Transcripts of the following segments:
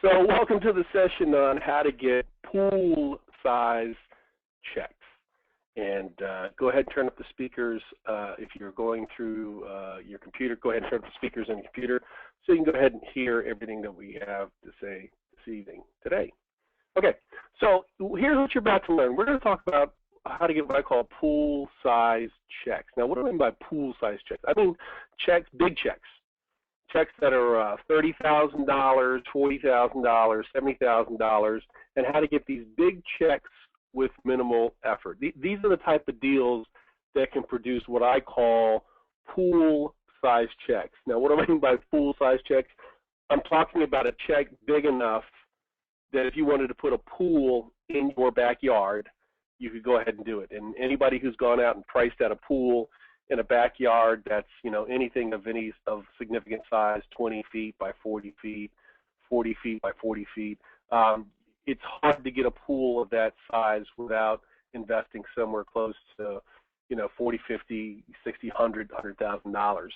So welcome to the session on how to get pool size checks. And go ahead and turn up the speakers. If you're going through your computer, go ahead and turn up the speakers on your computer so you can go ahead and hear everything that we have to say this evening, today. Okay, so here's what you're about to learn. We're going to talk about how to get what I call pool size checks. Now, what do I mean by pool size checks? I mean checks, big checks. Checks that are $30,000, $40,000, $70,000, and how to get these big checks with minimal effort. These are the type of deals that can produce what I call pool size checks. Now, what do I mean by pool size checks? I'm talking about a check big enough that if you wanted to put a pool in your backyard, you could go ahead and do it. And anybody who's gone out and priced out a pool in a backyard that's, anything of significant size, 20 feet by 40 feet, 40 feet by 40 feet, it's hard to get a pool of that size without investing somewhere close to, $40, $50, $60, $100, $100,000.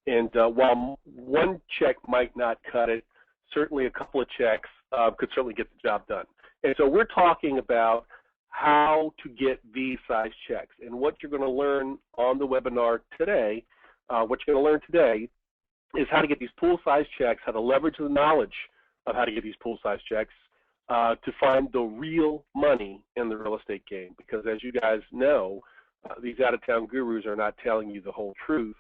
And while one check might not cut it, certainly a couple of checks could certainly get the job done. And so we're talking about how to get these size checks. And what you're going to learn on the webinar today, is how to get these pool size checks, how to leverage the knowledge of how to get these pool size checks to find the real money in the real estate game. Because as you guys know, these out-of-town gurus are not telling you the whole truth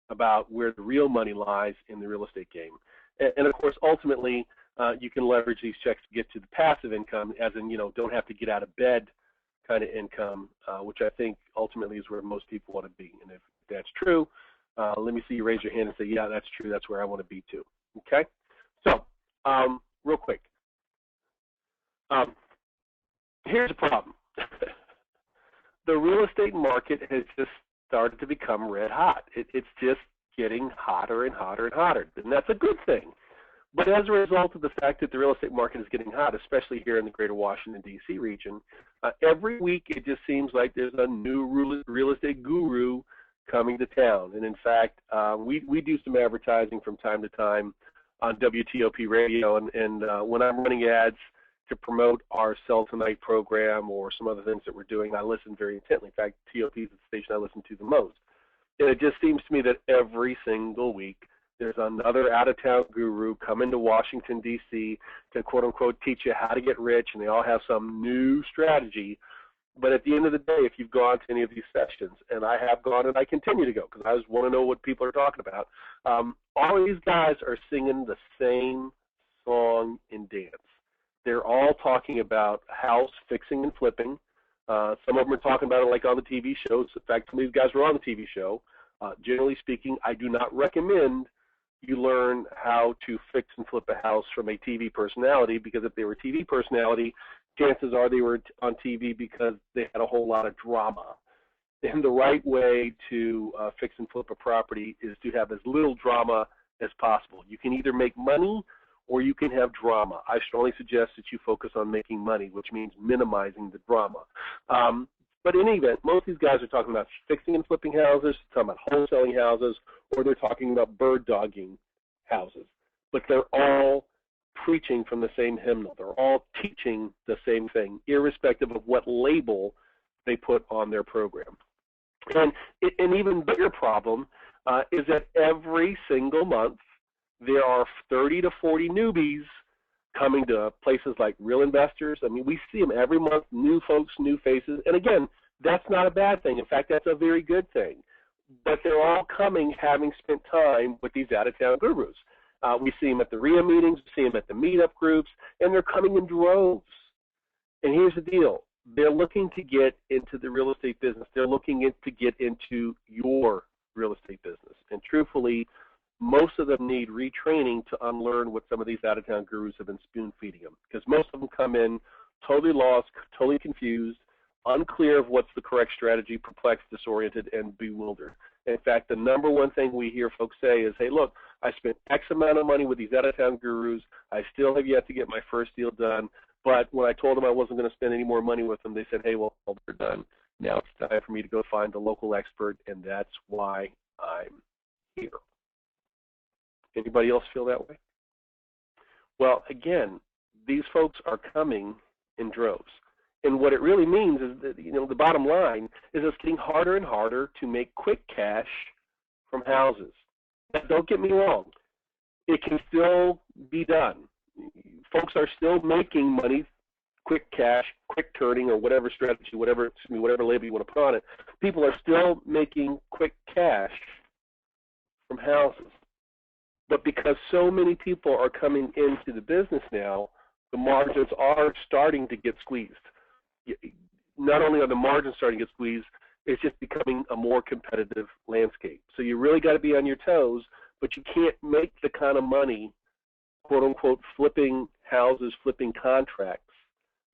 about where the real money lies in the real estate game. And of course, ultimately, you can leverage these checks to get to the passive income, as in, don't have to get out of bed kind of income, which I think ultimately is where most people want to be. And if that's true, let me see you raise your hand and say, yeah, that's true. That's where I want to be too. Okay? So, real quick. Here's the problem. The real estate market has just started to become red hot. It's just getting hotter and hotter and hotter, and that's a good thing. But as a result of the fact that the real estate market is getting hot, especially here in the greater Washington, D.C. region, every week it just seems like there's a new real estate guru coming to town. And in fact, we do some advertising from time to time on WTOP radio, and when I'm running ads to promote our Sell Tonight program or some other things that we're doing, I listen very intently. In fact, TOP is the station I listen to the most. And it just seems to me that every single week there's another out-of-town guru coming to Washington, D.C. to, quote-unquote, teach you how to get rich, and they all have some new strategy. But at the end of the day, if you've gone to any of these sessions, and I have gone and I continue to go because I just want to know what people are talking about, all of these guys are singing the same song and dance. They're all talking about house fixing and flipping. Some of them are talking about it like on the TV shows. In fact, some of these guys were on the TV show. Generally speaking, I do not recommend you learn how to fix and flip a house from a TV personality, because if they were a TV personality, chances are they were on TV because they had a whole lot of drama. And the right way to fix and flip a property is to have as little drama as possible. You can either make money or you can have drama. I strongly suggest that you focus on making money, which means minimizing the drama. But in any event, most of these guys are talking about fixing and flipping houses, talking about wholesaling houses, or they're talking about bird dogging houses. But they're all preaching from the same hymnal. They're all teaching the same thing, irrespective of what label they put on their program. And an even bigger problem is that every single month there are 30 to 40 newbies coming to places like Real Investors. I mean, we see them every month, new folks, new faces. And again, that's not a bad thing. In fact, that's a very good thing. But they're all coming having spent time with these out-of-town gurus. We see them at the RIA meetings, we see them at the meetup groups, and they're coming in droves. And here's the deal. They're looking to get into the real estate business. They're looking to get into your real estate business. And truthfully, most of them need retraining to unlearn what some of these out-of-town gurus have been spoon-feeding them, because most of them come in totally lost, totally confused, unclear of what's the correct strategy, perplexed, disoriented, and bewildered. In fact, the number one thing we hear folks say is, hey, look, I spent X amount of money with these out-of-town gurus. I still have yet to get my first deal done. But when I told them I wasn't going to spend any more money with them, they said, hey, well, they're done. Now it's time for me to go find a local expert, and that's why I'm here. Anybody else feel that way? Well, again, these folks are coming in droves. And what it really means is that, the bottom line is it's getting harder and harder to make quick cash from houses. Now, don't get me wrong. It can still be done. Folks are still making money, quick cash, quick turning, or whatever strategy, whatever label you want to put on it. People are still making quick cash from houses. But because so many people are coming into the business now, the margins are starting to get squeezed. Not only are the margins starting to get squeezed, it's just becoming a more competitive landscape. So you really got to be on your toes, but you can't make the kind of money, quote unquote, flipping houses, flipping contracts,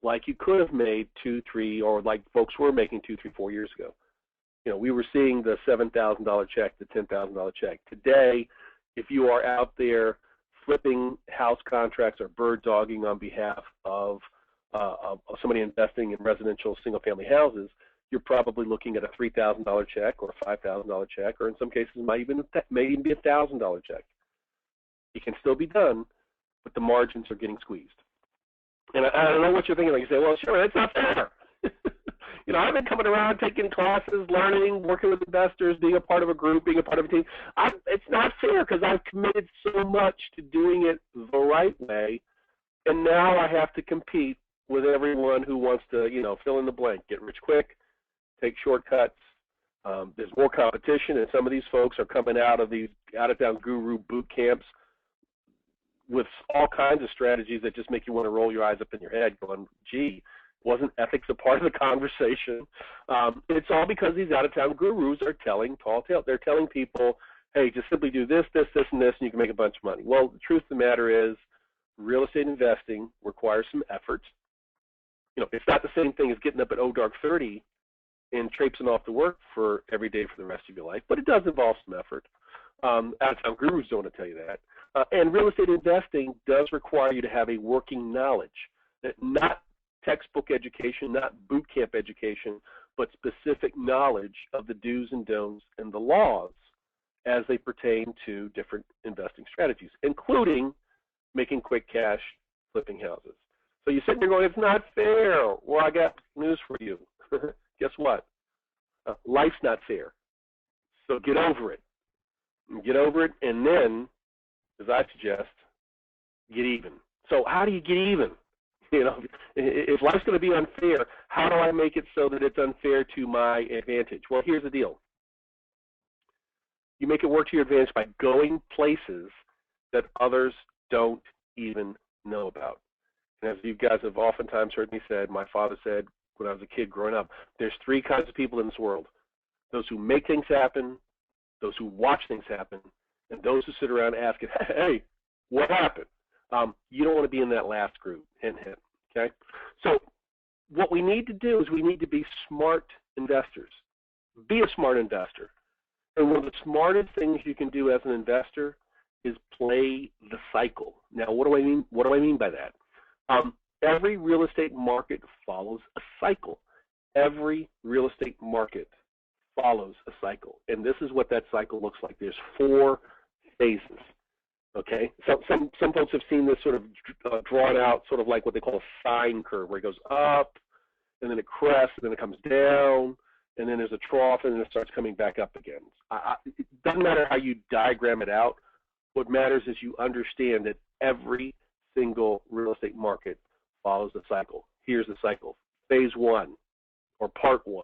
like you could have made 2, 3, or like folks were making 2, 3, 4 years ago. We were seeing the $7,000 check, the $10,000 check. Today, if you are out there flipping house contracts or bird dogging on behalf of somebody investing in residential single-family houses, you're probably looking at a $3,000 check or a $5,000 check, or in some cases may even be a $1,000 check. It can still be done, but the margins are getting squeezed. And I don't know what you're thinking. Like you say, well, sure, that's not fair. I've been coming around, taking classes, learning, working with investors, being a part of a group, being a part of a team. It's not fair because I've committed so much to doing it the right way, and now I have to compete with everyone who wants to, fill in the blank, get rich quick, take shortcuts. There's more competition, and some of these folks are coming out of these out-of-town guru boot camps with all kinds of strategies that just make you want to roll your eyes up in your head going, gee, wasn't ethics a part of the conversation? It's all because these out-of-town gurus are telling tall tales. They're telling people, hey, just simply do this, this, this, and this, and you can make a bunch of money. Well, the truth of the matter is real estate investing requires some effort. It's not the same thing as getting up at dark 30 and traipsing off to work for every day for the rest of your life, but it does involve some effort. Out-of-town gurus don't want to tell you that. And real estate investing does require you to have a working knowledge, not textbook education, not boot camp education, but specific knowledge of the do's and don'ts and the laws as they pertain to different investing strategies, including making quick cash flipping houses. So you're sitting there going, it's not fair. Well, I got news for you. Guess what? Life's not fair. So get over it. Get over it, and then, as I suggest, get even. So how do you get even? If life's going to be unfair, how do I make it so that it's unfair to my advantage? Well, here's the deal. You make it work to your advantage by going places that others don't even know about. And as you guys have oftentimes heard me say, my father said when I was a kid growing up, there's 3 kinds of people in this world. Those who make things happen, those who watch things happen, and those who sit around asking, hey, what happened? You don't want to be in that last group, hint, hint, okay? So what we need to do is we need to be smart investors. Be a smart investor. And one of the smartest things you can do as an investor is play the cycle. Now, what do I mean? What do I mean by that? Every real estate market follows a cycle. Every real estate market follows a cycle, and this is what that cycle looks like. There's 4 phases. Okay, so some folks have seen this sort of drawn out, sort of like what they call a sine curve, where it goes up, and then it crests, and then it comes down, and then there's a trough, and then it starts coming back up again. It doesn't matter how you diagram it out. What matters is you understand that every single real estate market follows the cycle. Here's the cycle. Phase 1, or part 1,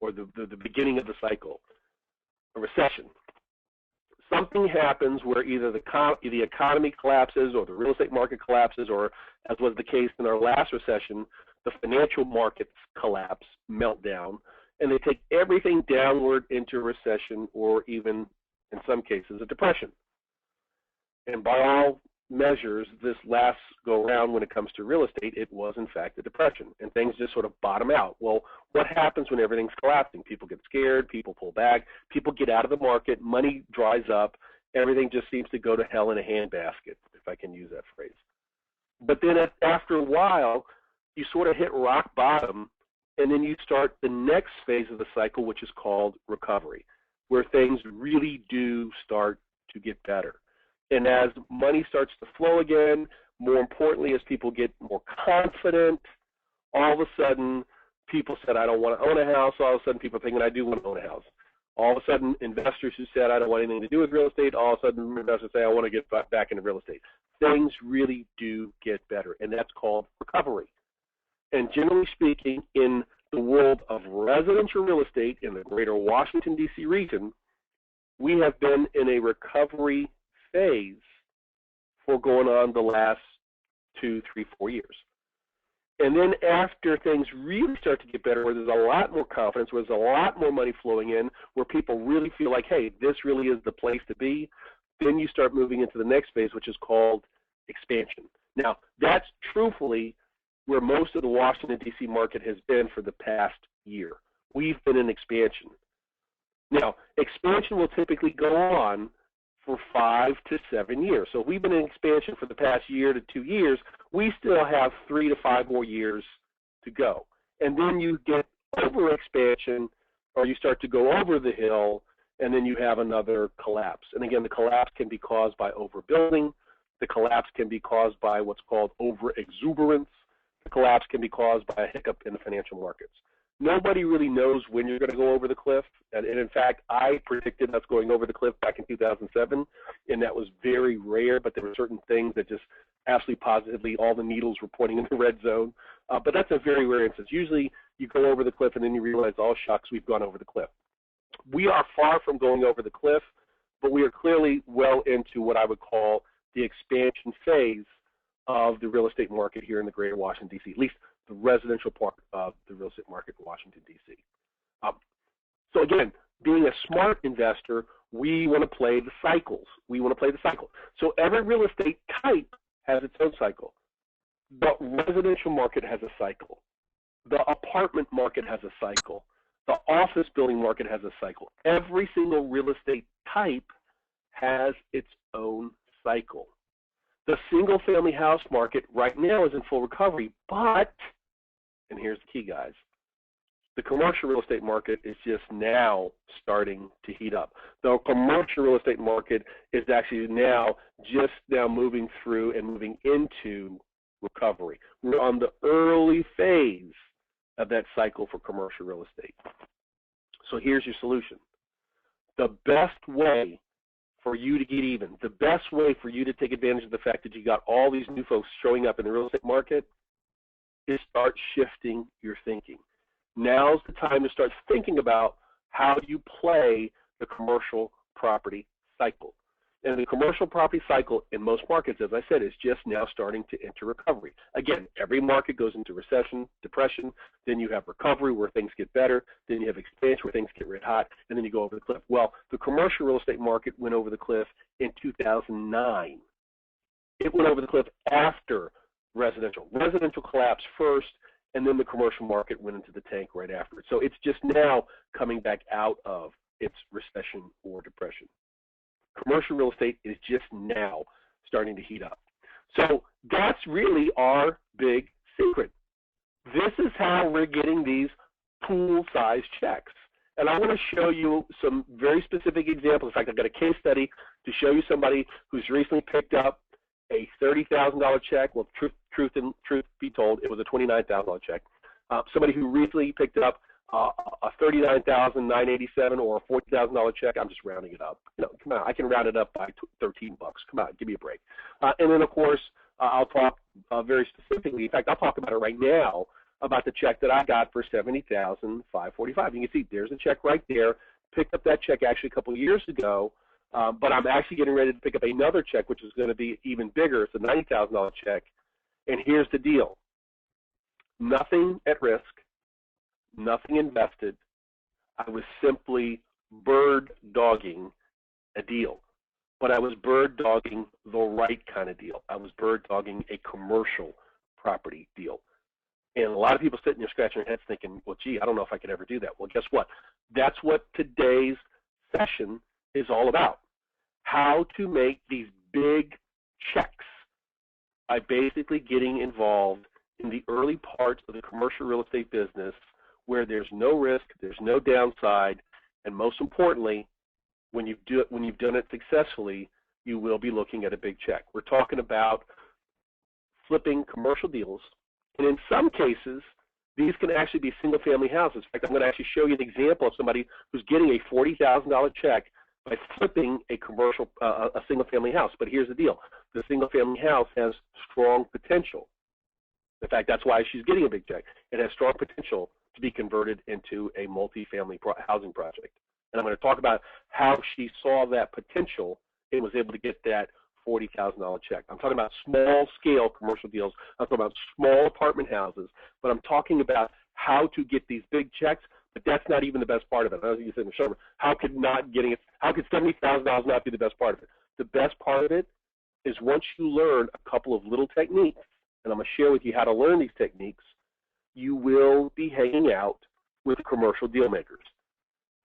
or the beginning of the cycle, a recession. Something happens where either the economy collapses or the real estate market collapses, or, as was the case in our last recession, the financial markets collapse, melt down, and they take everything downward into recession, or even, in some cases, a depression. And by all measures, this last go-round when it comes to real estate, it was, in fact, a depression, and things just sort of bottom out. Well, what happens when everything's collapsing? People get scared, people pull back, people get out of the market, money dries up, everything just seems to go to hell in a handbasket, if I can use that phrase. But then after a while, you sort of hit rock bottom, and then you start the next phase of the cycle, which is called recovery, where things really do start to get better. And as money starts to flow again, More importantly, as people get more confident, all of a sudden, people said, I don't want to own a house. All of a sudden, people are thinking, I do want to own a house. All of a sudden, investors who said, I don't want anything to do with real estate, all of a sudden, investors say, I want to get back into real estate. Things really do get better, and that's called recovery. And generally speaking, in the world of residential real estate in the greater Washington, D.C. region, we have been in a recovery phase for going on the last 2, 3, 4 years. And then after things really start to get better, where there's a lot more confidence, where there's a lot more money flowing in, where people really feel like, hey, this really is the place to be, then you start moving into the next phase, which is called expansion. Now, that's truthfully where most of the Washington, D.C. market has been for the past year. We've been in expansion. Now, expansion will typically go on for 5 to 7 years. So if we've been in expansion for the past year to 2 years, we still have 3 to 5 more years to go. And then you get over expansion, or you start to go over the hill, and then you have another collapse. And again, the collapse can be caused by overbuilding. The collapse can be caused by what's called overexuberance. The collapse can be caused by a hiccup in the financial markets. Nobody really knows when you're going to go over the cliff. And in fact, I predicted us going over the cliff back in 2007, and that was very rare, but there were certain things that just absolutely positively all the needles were pointing in the red zone. But that's a very rare instance. Usually you go over the cliff and then you realize, oh, shucks, we've gone over the cliff. We are far from going over the cliff, but we are clearly well into what I would call the expansion phase of the real estate market here in the greater Washington, D.C., at least the residential part of the real estate market in Washington, D.C. So again, being a smart investor, we want to play the cycles. We want to play the cycle. So every real estate type has its own cycle. The residential market has a cycle. The apartment market has a cycle. The office building market has a cycle. Every single real estate type has its own cycle. The single-family house market right now is in full recovery, but, and here's the key, guys, the commercial real estate market is just now starting to heat up. The commercial real estate market is actually just now moving through and moving into recovery. We're on the early phase of that cycle for commercial real estate. So here's your solution. The best way for you to get even, the best way for you to take advantage of the fact that you got all these new folks showing up in the real estate market is start shifting your thinking. Now's the time to start thinking about how you play the commercial property cycle. And the commercial property cycle in most markets, as I said, is just now starting to enter recovery. Again, every market goes into recession, depression, then you have recovery where things get better, then you have expansion where things get red hot, and then you go over the cliff. Well, the commercial real estate market went over the cliff in 2009. It went over the cliff after residential. Residential collapsed first, and then the commercial market went into the tank right after it. So it's just now coming back out of its recession or depression. Commercial real estate is just now starting to heat up. So that's really our big secret. This is how we're getting these pool-sized checks. And I want to show you some very specific examples. In fact, I've got a case study to show you somebody who's recently picked up a $30,000 check. Well, truth be told, it was a $29,000 check. Somebody who recently picked up a $39,987 or a $40,000 check. I'm just rounding it up. Come on, I can round it up by $13. Come on, give me a break. And then, of course, I'll talk very specifically. In fact, I'll talk about it right now about the check that I got for $70,545. You can see there's a check right there. Picked up that check actually a couple of years ago, but I'm actually getting ready to pick up another check, which is going to be even bigger. It's a $90,000 check. And here's the deal. Nothing at risk. Nothing invested. I was simply bird dogging a deal. But I was bird dogging the right kind of deal. I was bird dogging a commercial property deal. And a lot of people sitting there scratching their heads thinking, well, gee, I don't know if I could ever do that. Well, guess what? That's what today's session is all about. How to make these big checks by basically getting involved in the early parts of the commercial real estate business where there's no risk, there's no downside, and most importantly, when you've done it successfully, you will be looking at a big check. We're talking about flipping commercial deals. And in some cases, these can actually be single-family houses. In fact, I'm going to actually show you an example of somebody who's getting a $40,000 check by flipping a single-family house. But here's the deal. The single-family house has strong potential. In fact, that's why she's getting a big check. It has strong potential to be converted into a multi-family housing project. And I'm going to talk about how she saw that potential and was able to get that $40,000 check. I'm talking about small-scale commercial deals. I'm talking about small apartment houses. But I'm talking about how to get these big checks. But that's not even the best part of it. As you said in the show, how could $70,000 not be the best part of it? The best part of it is once you learn a couple of little techniques, and I'm going to share with you how to learn these techniques, you will be hanging out with commercial deal makers.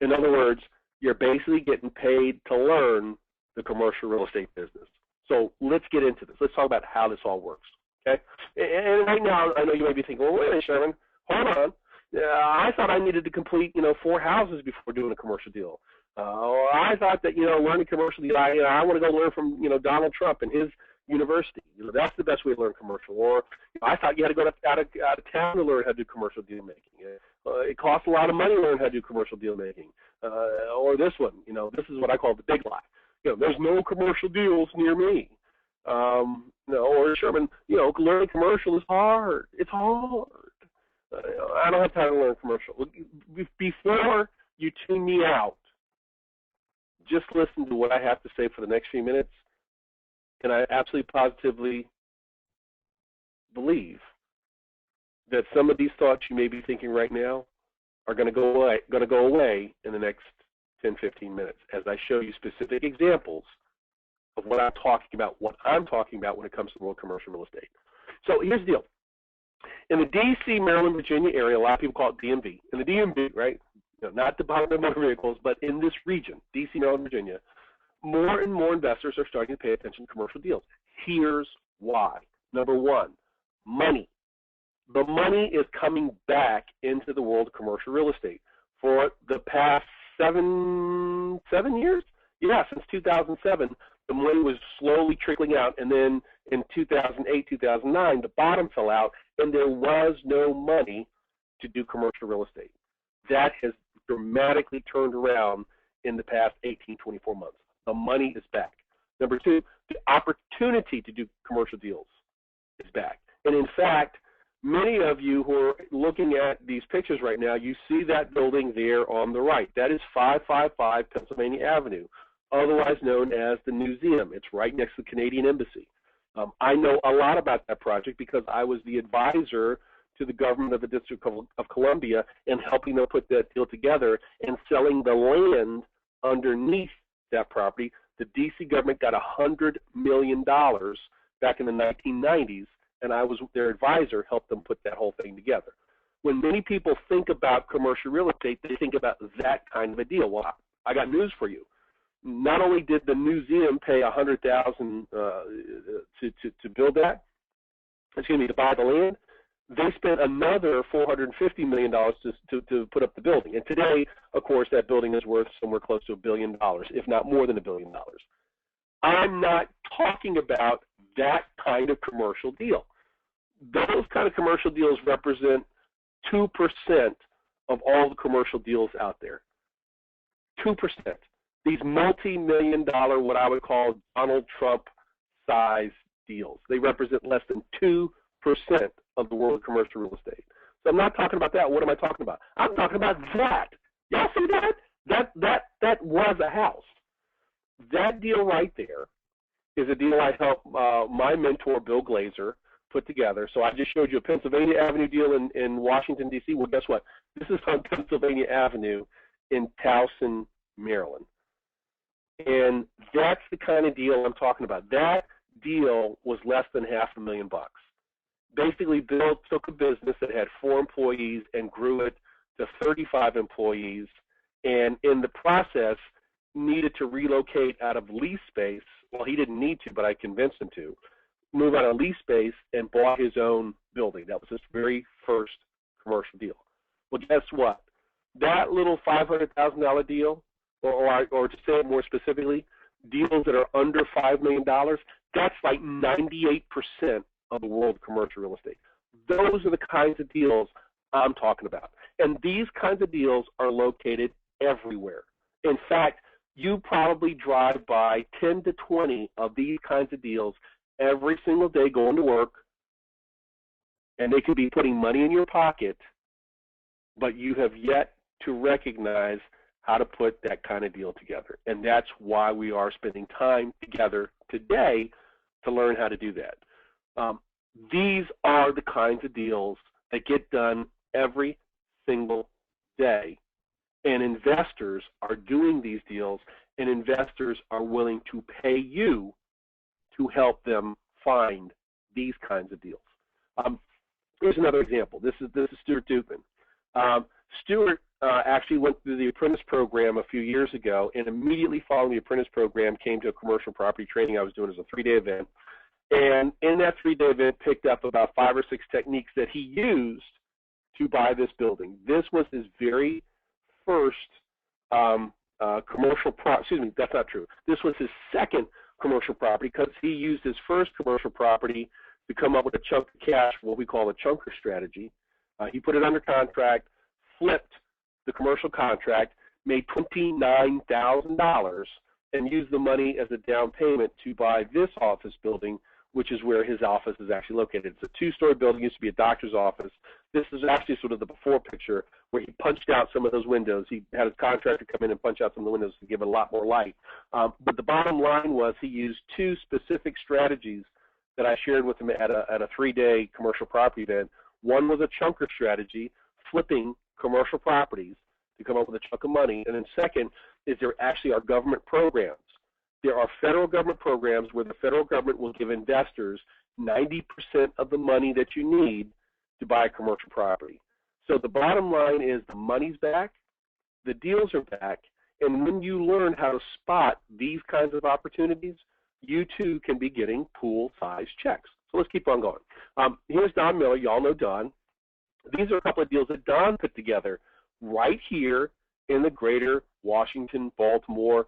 In other words, you're basically getting paid to learn the commercial real estate business. So let's get into this. Let's talk about how this all works. Okay? And right now, I know you may be thinking, well, wait a minute, Sherman, hold on. I thought I needed to complete, 4 houses before doing a commercial deal. I thought that, learning commercial deal, I want to go learn from, Donald Trump and his university. That's the best way to learn commercial. Or I thought you had to go out of town to learn how to do commercial deal making. It costs a lot of money to learn how to do commercial deal making. Or this one, this is what I call the big lie. There's no commercial deals near me. Or Sherman, learning commercial is hard. It's hard. I don't have time to learn commercial. Before you tune me out, just listen to what I have to say for the next few minutes, and I absolutely positively believe that some of these thoughts you may be thinking right now are going to go away in the next 10, 15 minutes as I show you specific examples of what I'm talking about when it comes to the world of commercial real estate. So here's the deal. In the D.C., Maryland, Virginia area, a lot of people call it DMV. In the DMV, right, not Department of Motor Vehicles, but in this region, D.C., Maryland, Virginia, more and more investors are starting to pay attention to commercial deals. Here's why. Number one, money. The money is coming back into the world of commercial real estate. For the past seven years? Yeah, since 2007, the money was slowly trickling out, and then in 2008, 2009, the bottom fell out, and there was no money to do commercial real estate. That has dramatically turned around in the past 18, 24 months. The money is back. Number two, the opportunity to do commercial deals is back. And in fact, many of you who are looking at these pictures right now, you see that building there on the right. That is 555 Pennsylvania Avenue, otherwise known as the Museum. It's right next to the Canadian Embassy. I know a lot about that project because I was the advisor to the government of the District of Columbia in helping them put that deal together and selling the land underneath that property. The D.C. government got $100 million back in the 1990s, and I was their advisor, helped them put that whole thing together. When many people think about commercial real estate, they think about that kind of a deal. Well, I got news for you. Not only did the museum pay $100,000 to build that, to buy the land, they spent another $450 million to put up the building. And today, of course, that building is worth somewhere close to $1 billion, if not more than $1 billion. I'm not talking about that kind of commercial deal. Those kind of commercial deals represent 2% of all the commercial deals out there. 2%. These multi-million-dollar, what I would call Donald Trump-size deals, they represent less than 2% of the world of commercial real estate. So I'm not talking about that. What am I talking about? I'm talking about that. Y'all see that? That was a house. That deal right there is a deal I helped my mentor, Bill Glazer, put together. So I just showed you a Pennsylvania Avenue deal in Washington, D.C. Well, guess what? This is on Pennsylvania Avenue in Towson, Maryland. And that's the kind of deal I'm talking about. That deal was less than $500,000. Basically, Bill took a business that had 4 employees and grew it to 35 employees, and in the process needed to relocate out of lease space. Well, he didn't need to, but I convinced him to move out of lease space and bought his own building. That was his very first commercial deal. Well, guess what? That little $500,000 deal, or to say it more specifically, deals that are under $5 million, that's like 98% of the world of commercial real estate. Those are the kinds of deals I'm talking about. And these kinds of deals are located everywhere. In fact, you probably drive by 10 to 20 of these kinds of deals every single day going to work, and they could be putting money in your pocket, but you have yet to recognize how to put that kind of deal together. And that's why we are spending time together today to learn how to do that. These are the kinds of deals that get done every single day. And investors are doing these deals, and investors are willing to pay you to help them find these kinds of deals. Here's another example. This is Stuart Dukeman. Stuart actually went through the apprentice program a few years ago, and immediately following the apprentice program came to a commercial property training I was doing as a 3-day event. And in that 3-day event, picked up about 5 or 6 techniques that he used to buy this building. This was his very first commercial excuse me, that's not true. This was his second commercial property, because he used his first commercial property to come up with a chunk of cash, what we call a chunker strategy. He put it under contract, flipped the commercial contract, made $29,000, and used the money as a down payment to buy this office building, which is where his office is actually located. It's a 2-story building, used to be a doctor's office. This is actually sort of the before picture where he punched out some of those windows. He had his contractor come in and punch out some of the windows to give it a lot more light. But the bottom line was he used 2 specific strategies that I shared with him at a 3-day commercial property event. One was a chunker strategy, flipping commercial properties to come up with a chunk of money. And then second is there actually are government programs. There are federal government programs where the federal government will give investors 90% of the money that you need to buy a commercial property. So the bottom line is the money's back, the deals are back, and when you learn how to spot these kinds of opportunities, you too can be getting pool-sized checks. So let's keep on going. Here's Don Miller. You all know Don. These are a couple of deals that Don put together right here in the greater Washington, Baltimore,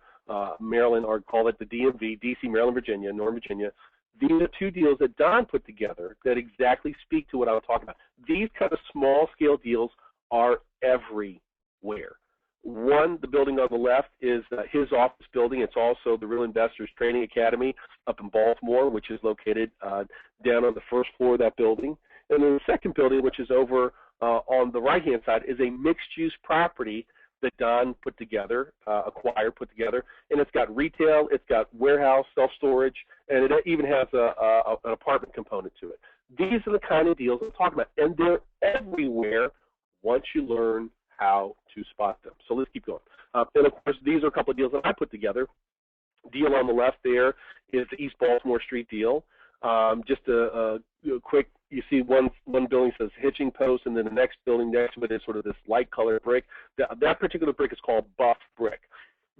Maryland, or call it the DMV, DC, Maryland, Virginia, Northern Virginia. These are 2 deals that Don put together that exactly speak to what I was talking about. These kind of small-scale deals are everywhere. One, the building on the left is his office building. It's also the Real Investors Training Academy up in Baltimore, which is located down on the first floor of that building. And then the second building, which is over on the right-hand side, is a mixed-use property that Don put together, put together, and it's got retail, it's got warehouse, self-storage, and it even has an apartment component to it. These are the kind of deals I'm talking about, and they're everywhere once you learn how to spot them. So let's keep going. And, of course, these are a couple of deals that I put together. Deal on the left there is the East Baltimore Street deal. Just a quick, you see one building says hitching post, and then the next building next to it is sort of this light colored brick. That particular brick is called buff brick.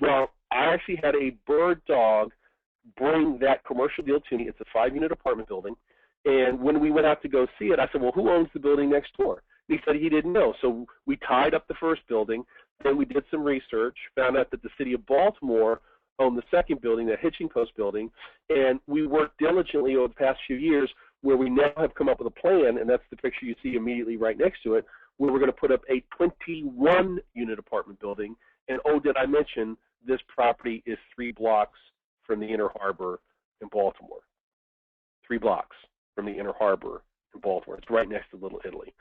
Well, I actually had a bird dog bring that commercial deal to me. It's a 5-unit apartment building. And when we went out to go see it, I said, well, who owns the building next door? And he said he didn't know. So we tied up the first building. Then we did some research, found out that the city of Baltimore owned the second building, the hitching post building, and we worked diligently over the past few years where we now have come up with a plan, and that's the picture you see immediately right next to it, where we're going to put up a 21-unit apartment building. And oh, did I mention this property is 3 blocks from the Inner Harbor in Baltimore. 3 blocks from the Inner Harbor in Baltimore. It's right next to Little Italy.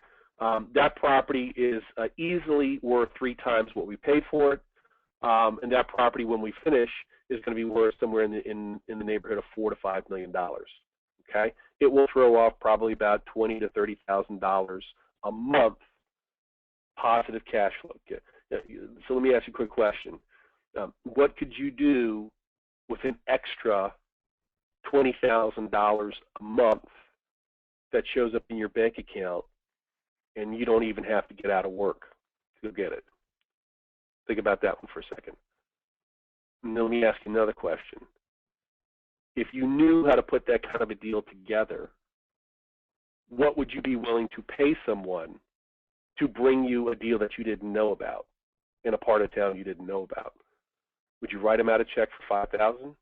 That property is easily worth 3 times what we paid for it. And that property, when we finish, is going to be worth somewhere in the neighborhood of $4 to $5 million. Okay, it will throw off probably about $20,000 to $30,000 a month positive cash flow. So let me ask you a quick question: what could you do with an extra $20,000 a month that shows up in your bank account, and you don't even have to get out of work to get it? Think about that one for a second. And let me ask you another question. If you knew how to put that kind of a deal together, what would you be willing to pay someone to bring you a deal that you didn't know about in a part of town you didn't know about? Would you write them out a check for $5,000,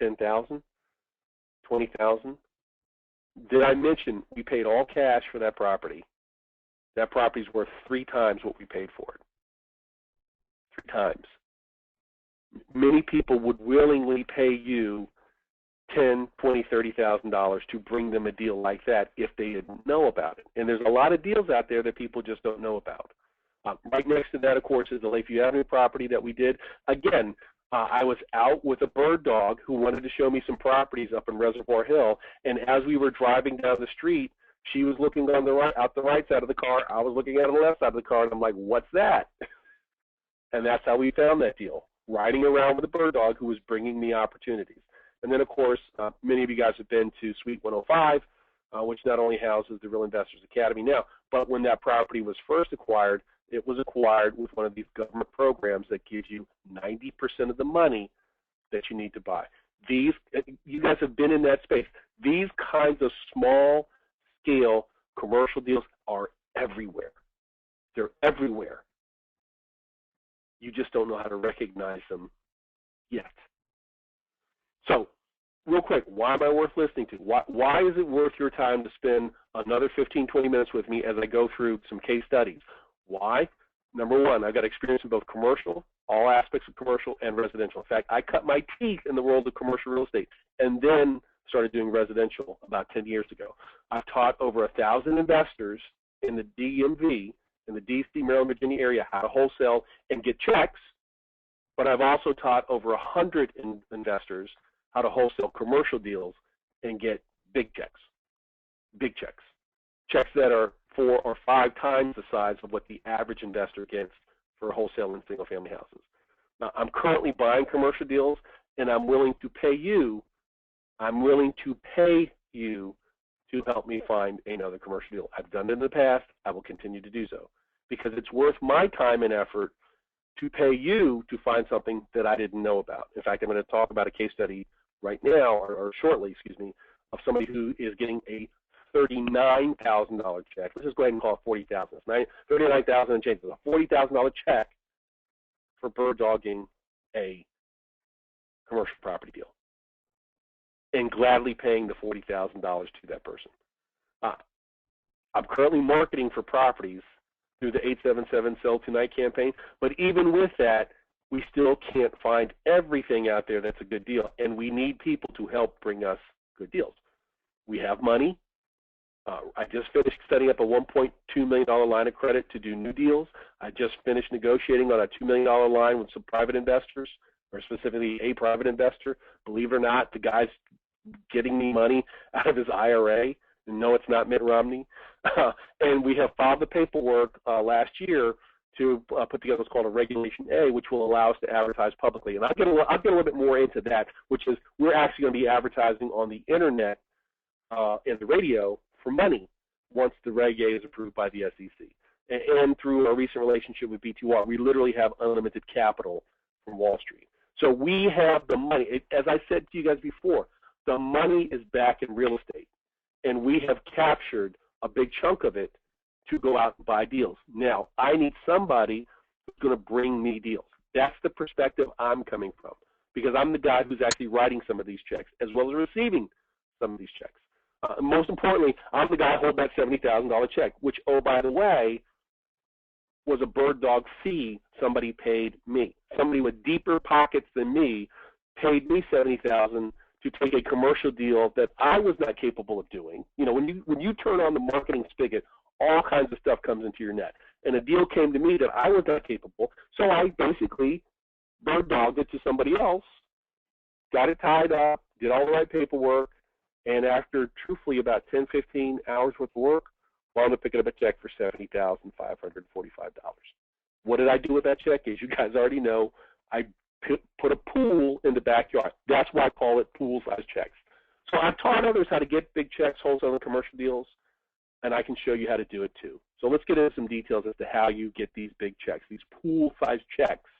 $10,000, $20,000? Did I mention we paid all cash for that property? That property's worth 3 times what we paid for it. 3 times. Many people would willingly pay you $10,000, $20,000, $30,000 to bring them a deal like that if they didn't know about it. And there's a lot of deals out there that people just don't know about. Right next to that, of course, is the Lakeview Avenue property that we did. Again, I was out with a bird dog who wanted to show me some properties up in Reservoir Hill, and as we were driving down the street, she was looking on the right, out the right side of the car. I was looking at the left side of the car, and I'm like, "What's that?" And that's how we found that deal, riding around with a bird dog who was bringing me opportunities. And then, of course, many of you guys have been to Suite 105, which not only houses the Real Investors Academy now, but when that property was first acquired, it was acquired with one of these government programs that gives you 90% of the money that you need to buy. You guys have been in that space. These kinds of small-scale commercial deals are everywhere. They're everywhere. You just don't know how to recognize them yet. So, real quick, why am I worth listening to? Why is it worth your time to spend another 15, 20 minutes with me as I go through some case studies? Why? Number one, I've got experience in both commercial, all aspects of commercial, and residential. In fact, I cut my teeth in the world of commercial real estate and then started doing residential about 10 years ago. I've taught over 1,000 investors in the DMV, in the D.C., Maryland, Virginia area, how to wholesale and get checks, but I've also taught over 100 investors how to wholesale commercial deals and get big checks, checks that are 4 or 5 times the size of what the average investor gets for wholesale and single-family houses. Now, I'm currently buying commercial deals, and I'm willing to pay you. I'm willing to pay you to help me find another commercial deal. I've done it in the past. I will continue to do so because it's worth my time and effort to pay you to find something that I didn't know about. In fact, I'm going to talk about a case study right now, or shortly, of somebody who is getting a $39,000 check. Let's just go ahead and call it $40,000. It's $39,000 and change. It's a $40,000 check for bird dogging a commercial property deal and gladly paying the $40,000 to that person. I'm currently marketing for properties through the 877 Sell Tonight campaign, but even with that, we still can't find everything out there that's a good deal, and we need people to help bring us good deals. We have money. I just finished setting up a $1.2 million line of credit to do new deals. I just finished negotiating on a $2 million line with some private investors, or specifically a private investor. Believe it or not, the guy's getting me money out of his IRA. And no, it's not Mitt Romney. And we have filed the paperwork last year to put together what's called a Regulation A, which will allow us to advertise publicly. And I'll get a little bit more into that, which is we're actually going to be advertising on the internet and the radio for money once the Reg A is approved by the SEC. And through our recent relationship with BTR, we literally have unlimited capital from Wall Street. So we have the money. As I said to you guys before, the money is back in real estate, and we have captured a big chunk of it to go out and buy deals. Now, I need somebody who's going to bring me deals. That's the perspective I'm coming from, because I'm the guy who's actually writing some of these checks as well as receiving some of these checks. Most importantly, I'm the guy holding that $70,000 check, which, oh, by the way, was a bird dog fee somebody paid me. Somebody with deeper pockets than me paid me $70,000 to take a commercial deal that I was not capable of doing. You know, when you turn on the marketing spigot, all kinds of stuff comes into your net. And a deal came to me that I was not capable, so I basically bird dogged it to somebody else, got it tied up, did all the right paperwork, and after, truthfully, about 10, 15 hours worth of work, wound up picking up a check for $70,545. What did I do with that check? As you guys already know, I put a pool in the backyard. That's why I call it pool-sized checks. So I've taught others how to get big checks, wholesale and commercial deals, and I can show you how to do it too. So let's get into some details as to how you get these big checks, these pool-sized checks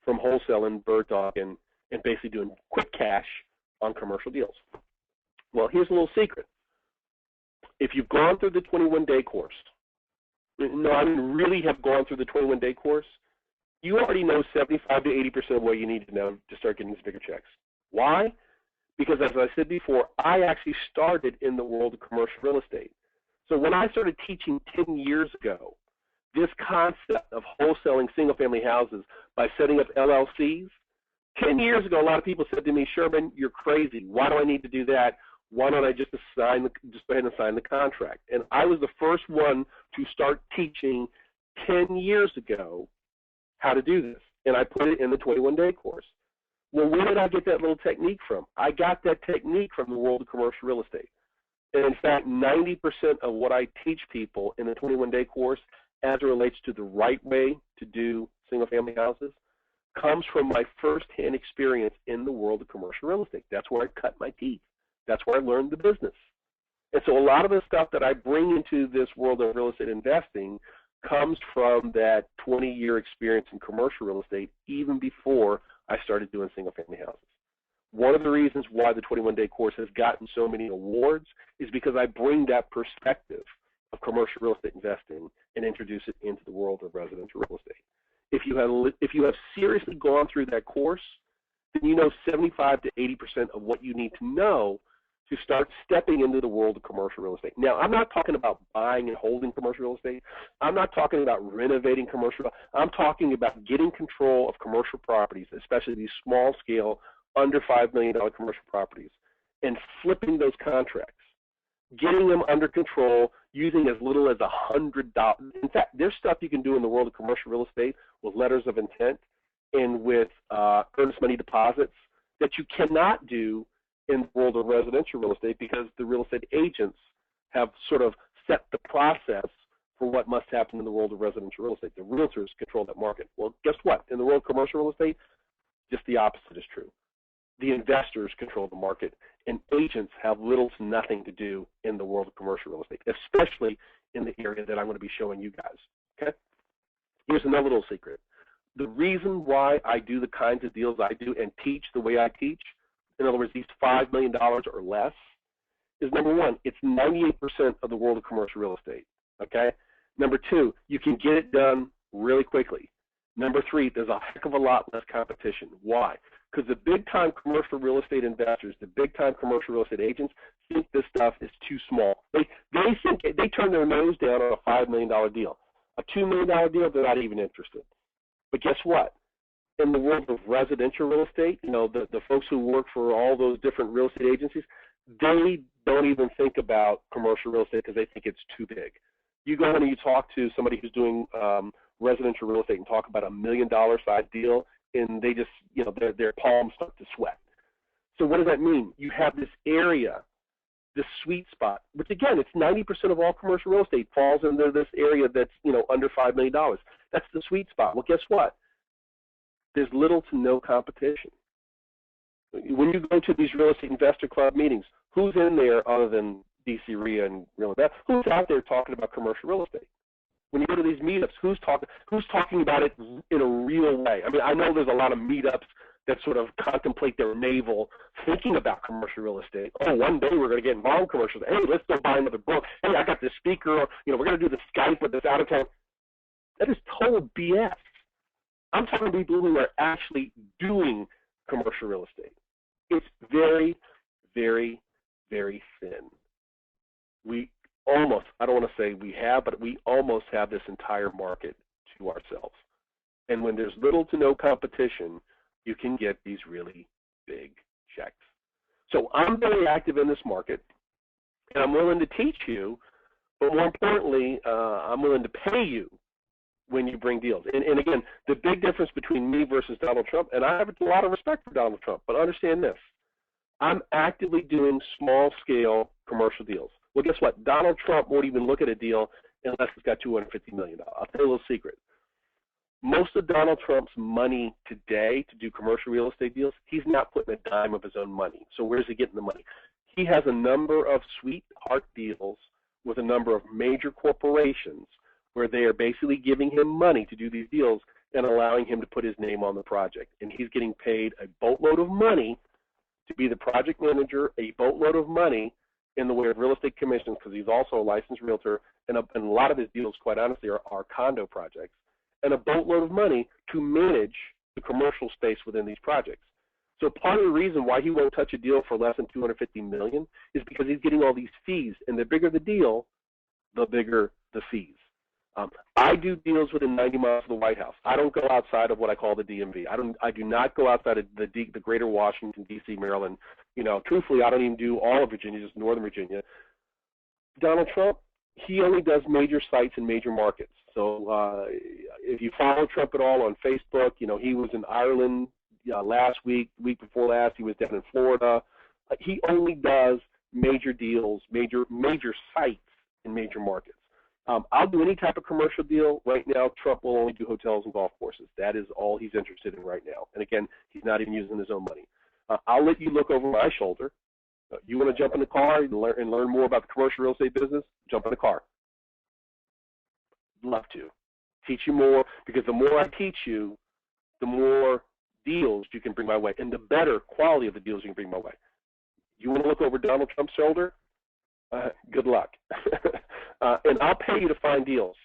from wholesale and bird dog and basically doing quick cash on commercial deals. Well, here's a little secret. If you've gone through the 21-day course, really have gone through the 21-day course, you already know 75 to 80% of what you need to know to start getting these bigger checks. Why? because as I said before, I actually started in the world of commercial real estate. So when I started teaching 10 years ago, this concept of wholesaling single-family houses by setting up LLCs, 10 years ago, a lot of people said to me, Sherman, you're crazy. Why do I need to do that? Why don't I just go ahead and sign the contract? And I was the first one to start teaching 10 years ago how to do this, and I put it in the 21-day course. Well, where did I get that little technique from? I got that technique from the world of commercial real estate. And in fact, 90% of what I teach people in the 21-day course as it relates to the right way to do single-family houses comes from my first-hand experience in the world of commercial real estate. That's where I cut my teeth. That's where I learned the business. And so a lot of the stuff that I bring into this world of real estate investing comes from that 20-year experience in commercial real estate even before I started doing single-family houses. One of the reasons why the 21-day course has gotten so many awards is because I bring that perspective of commercial real estate investing and introduce it into the world of residential real estate. If you have seriously gone through that course, then you know 75 to 80% of what you need to know to start stepping into the world of commercial real estate. Now, I'm not talking about buying and holding commercial real estate. I'm not talking about renovating commercial. I'm talking about getting control of commercial properties, especially these small-scale, under $5 million commercial properties, and flipping those contracts, getting them under control using as little as $100. In fact, there's stuff you can do in the world of commercial real estate with letters of intent and with earnest money deposits that you cannot do in the world of residential real estate because the real estate agents have sort of set the process for what must happen in the world of residential real estate. The realtors control that market. Well, guess what? In the world of commercial real estate, just the opposite is true. The investors control the market, and agents have little to nothing to do in the world of commercial real estate, especially in the area that I'm going to be showing you guys. Okay? Here's another little secret. The reason why I do the kinds of deals I do and teach the way I teach, in other words, these $5 million or less, is number one, it's 98% of the world of commercial real estate. Okay? Number two, you can get it done really quickly. Number three, there's a heck of a lot less competition. Why? Because the big-time commercial real estate investors, the big-time commercial real estate agents think this stuff is too small. They turn their nose down on a $5 million deal. A $2 million deal, they're not even interested. But guess what? In the world of residential real estate, you know, the folks who work for all those different real estate agencies, they don't even think about commercial real estate because they think it's too big. You go in and you talk to somebody who's doing residential real estate and talk about $1 million size deal, and they just, you know, their palms start to sweat. So what does that mean? You have this area, this sweet spot, which again, it's 90% of all commercial real estate falls into this area that's, you know, under $5 million. That's the sweet spot. Well, guess what? There's little to no competition. When you go to these real estate investor club meetings, who's in there other than DC REIA and Real Invest? Who's out there talking about commercial real estate? When you go to these meetups, who's talking about it in a real way? I mean, I know there's a lot of meetups that sort of contemplate their navel thinking about commercial real estate. Oh, one day we're going to get involved in commercial. Hey, let's go buy another book. Hey, I got this speaker. You know, we're going to do the Skype with this out of town. That is total BS. I'm talking to people who are actually doing commercial real estate. It's very, very, very thin. We almost, I don't want to say we have, but we almost have this entire market to ourselves. And when there's little to no competition, you can get these really big checks. So I'm very active in this market, and I'm willing to teach you, but more importantly, I'm willing to pay you when you bring deals. And again, the big difference between me versus Donald Trump, and I have a lot of respect for Donald Trump, but understand this. I'm actively doing small-scale commercial deals. Well, guess what? Donald Trump won't even look at a deal unless it's got $250 million. I'll tell you a little secret. Most of Donald Trump's money today to do commercial real estate deals, he's not putting a dime of his own money. So where's he getting the money? He has a number of sweetheart deals with a number of major corporations where they are basically giving him money to do these deals and allowing him to put his name on the project. And he's getting paid a boatload of money to be the project manager, a boatload of money in the way of real estate commissions, because he's also a licensed realtor, and a lot of his deals, quite honestly, are condo projects, and a boatload of money to manage the commercial space within these projects. So part of the reason why he won't touch a deal for less than $250 million is because he's getting all these fees, and the bigger the deal, the bigger the fees. I do deals within 90 miles of the White House. I don't go outside of what I call the DMV. I do not go outside of the greater Washington, D.C., Maryland. Truthfully, I don't even do all of Virginia, just Northern Virginia. Donald Trump, he only does major sites in major markets. So if you follow Trump at all on Facebook, he was in Ireland last week, week before last. He was down in Florida. He only does major deals, major sites in major markets. I'll do any type of commercial deal. Right now, Trump will only do hotels and golf courses. That is all he's interested in right now. And again, he's not even using his own money. I'll let you look over my shoulder. You want to jump in the car and learn more about the commercial real estate business? Jump in the car. Love to. Teach you more, because the more I teach you, the more deals you can bring my way, and the better quality of the deals you can bring my way. You want to look over Donald Trump's shoulder? Good luck. And I'll pay you to find deals.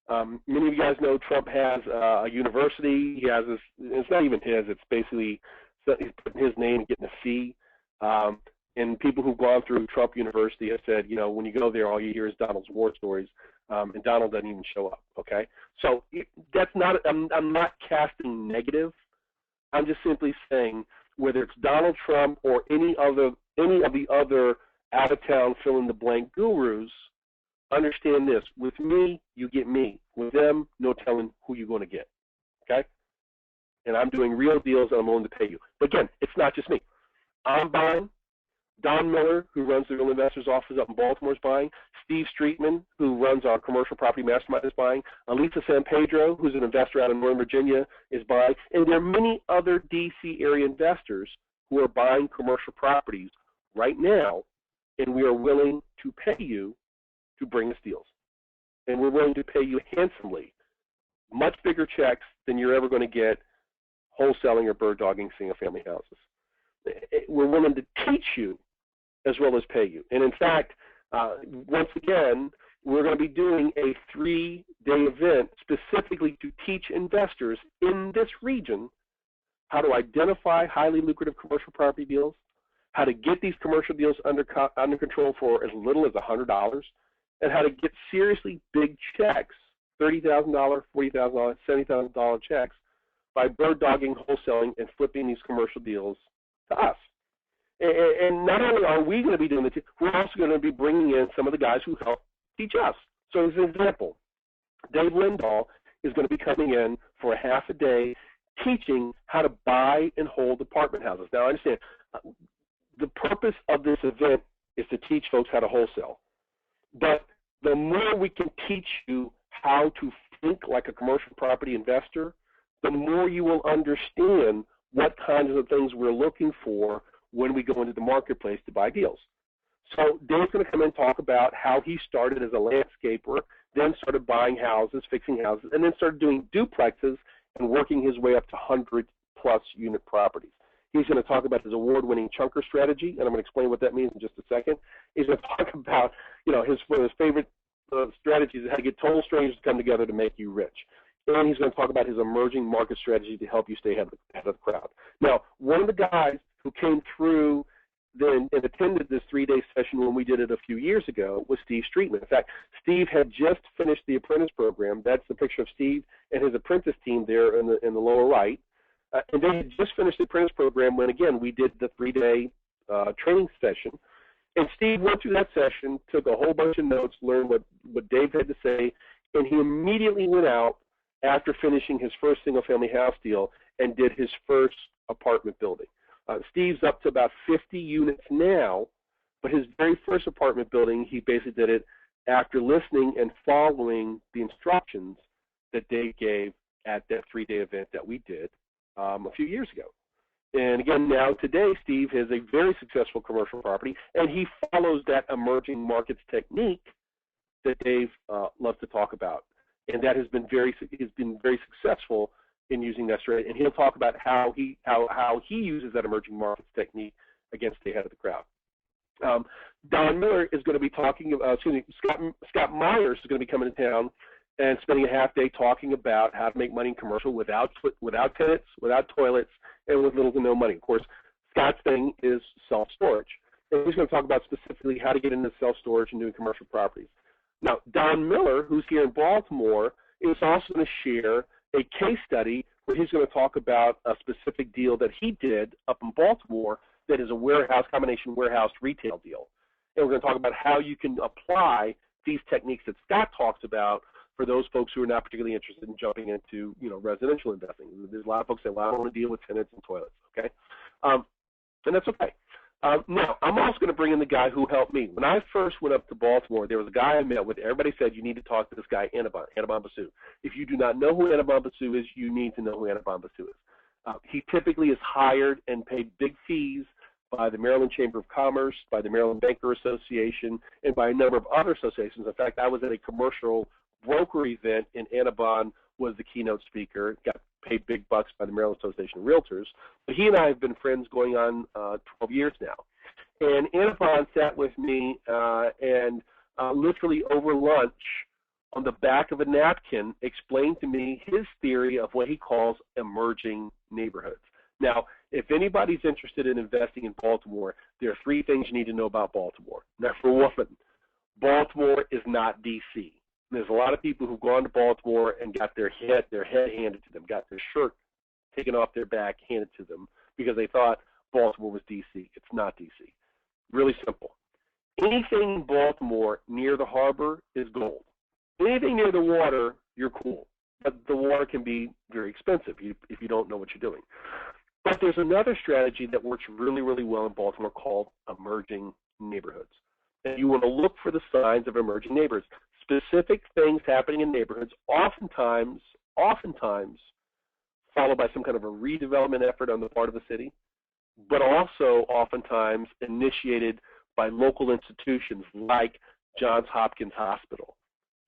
Many of you guys know Trump has a university. He has this, it's not even his, it's basically he's putting his name and getting a fee. And people who've gone through Trump University have said, when you go there, all you hear is Donald's war stories, and Donald doesn't even show up, okay? So that's not, I'm not casting negative. I'm just simply saying, whether it's Donald Trump or any of the other out-of-town fill-in-the-blank gurus, understand this. With me, you get me. With them, no telling who you're going to get, okay? And I'm doing real deals, and I'm willing to pay you. But again, it's not just me. I'm buying. Don Miller, who runs the Real Investors Office up in Baltimore, is buying. Steve Streetman, who runs our commercial property mastermind, is buying. Elisa San Pedro, who's an investor out in Northern Virginia, is buying. And there are many other D.C. area investors who are buying commercial properties right now, and we are willing to pay you to bring us deals. And we're willing to pay you handsomely, much bigger checks than you're ever going to get wholesaling or bird dogging single-family houses. We're willing to teach you as well as pay you. And in fact, once again, we're going to be doing a 3-day event specifically to teach investors in this region how to identify highly lucrative commercial property deals, how to get these commercial deals under control for as little as $100, and how to get seriously big checks, $30,000, $40,000, $70,000 checks, by bird dogging, wholesaling, and flipping these commercial deals to us. And not only are we going to be doing it, we're also going to be bringing in some of the guys who help teach us. So as an example, Dave Lindahl is going to be coming in for a half a day teaching how to buy and hold apartment houses. Now, I understand the purpose of this event is to teach folks how to wholesale. But the more we can teach you how to think like a commercial property investor, the more you will understand what kinds of things we're looking for when we go into the marketplace to buy deals. So Dave's going to come in and talk about how he started as a landscaper, then started buying houses, fixing houses, and then started doing duplexes and working his way up to 100-plus unit properties. He's going to talk about his award-winning chunker strategy, and I'm going to explain what that means in just a second. He's going to talk about, one of his favorite strategies is how to get total strangers to come together to make you rich. And he's going to talk about his emerging market strategy to help you stay ahead of the crowd. Now, one of the guys who came through and attended this 3-day session when we did it a few years ago was Steve Streetman. In fact, Steve had just finished the apprentice program. That's the picture of Steve and his apprentice team there in the lower right. And they had just finished the apprentice program when, again, we did the 3-day training session. And Steve went through that session, took a whole bunch of notes, learned what Dave had to say, and he immediately went out after finishing his first single-family house deal and did his first apartment building. Steve's up to about 50 units now, but his very first apartment building, he basically did it after listening and following the instructions that Dave gave at that 3-day event that we did a few years ago. And again, now today, Steve has a very successful commercial property, and he follows that emerging markets technique that Dave loves to talk about. And that has been very successful in using that strategy. And he'll talk about how he uses that emerging markets technique against the head of the crowd. Don Miller is going to be talking. Scott Myers is going to be coming to town and spending a half day talking about how to make money in commercial without tenants, without toilets, and with little to no money. Of course, Scott's thing is self-storage. And he's going to talk about specifically how to get into self-storage and doing commercial properties. Now, Don Miller, who's here in Baltimore, is also going to share a case study where he's going to talk about a specific deal that he did up in Baltimore that is a warehouse, combination warehouse retail deal. And we're going to talk about how you can apply these techniques that Scott talks about for those folks who are not particularly interested in jumping into, residential investing. There's a lot of folks that say, well, I don't want to deal with tenants and toilets, okay? And that's okay. Now, I'm also going to bring in the guy who helped me. When I first went up to Baltimore, there was a guy I met with. Everybody said, you need to talk to this guy, Anibon Basu. If you do not know who Anibon Basu is, you need to know who Anibon Basu is. He typically is hired and paid big fees by the Maryland Chamber of Commerce, by the Maryland Banker Association, and by a number of other associations. In fact, I was at a commercial broker event, and Anibon was the keynote speaker, got paid big bucks by the Maryland Association of Realtors. But he and I have been friends going on 12 years now. And Anibon sat with me and literally over lunch on the back of a napkin explained to me his theory of what he calls emerging neighborhoods. Now, if anybody's interested in investing in Baltimore, there are three things you need to know about Baltimore. Number one, Baltimore is not D.C. There's a lot of people who've gone to Baltimore and got their head handed to them, got their shirt taken off their back, handed to them, because they thought Baltimore was D.C. It's not D.C. Really simple. Anything in Baltimore near the harbor is gold. Anything near the water, you're cool. But the water can be very expensive if you don't know what you're doing. But there's another strategy that works really, really well in Baltimore called emerging neighborhoods. And you want to look for the signs of emerging neighborhoods. Specific things happening in neighborhoods, oftentimes followed by some kind of a redevelopment effort on the part of the city, but also oftentimes initiated by local institutions like Johns Hopkins Hospital,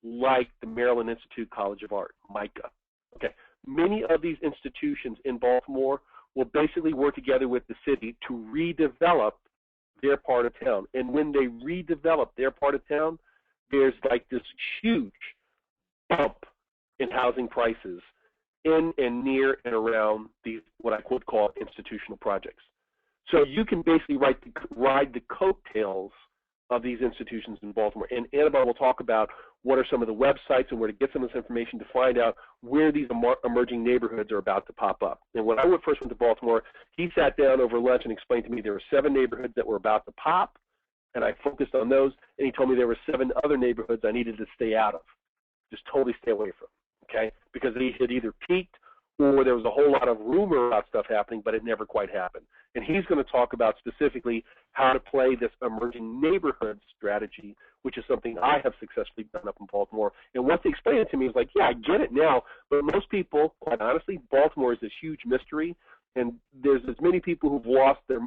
like the Maryland Institute College of Art, MICA. Okay, many of these institutions in Baltimore will basically work together with the city to redevelop their part of town. And when they redevelop their part of town, there's like this huge bump in housing prices in and near and around these, what I would call institutional projects. So you can basically ride the coattails of these institutions in Baltimore. And Anibon will talk about what are some of the websites and where to get some of this information to find out where these emerging neighborhoods are about to pop up. And when I first went to Baltimore, he sat down over lunch and explained to me there were 7 neighborhoods that were about to pop, and I focused on those, and he told me there were 7 other neighborhoods I needed to stay out of, just totally stay away from, okay, because they had either peaked or there was a whole lot of rumor about stuff happening, but it never quite happened. And he's going to talk about specifically how to play this emerging neighborhood strategy, which is something I have successfully done up in Baltimore. And once he explained it to me, I was like, yeah, I get it now. But most people, quite honestly, Baltimore is this huge mystery, and there's as many people who've lost their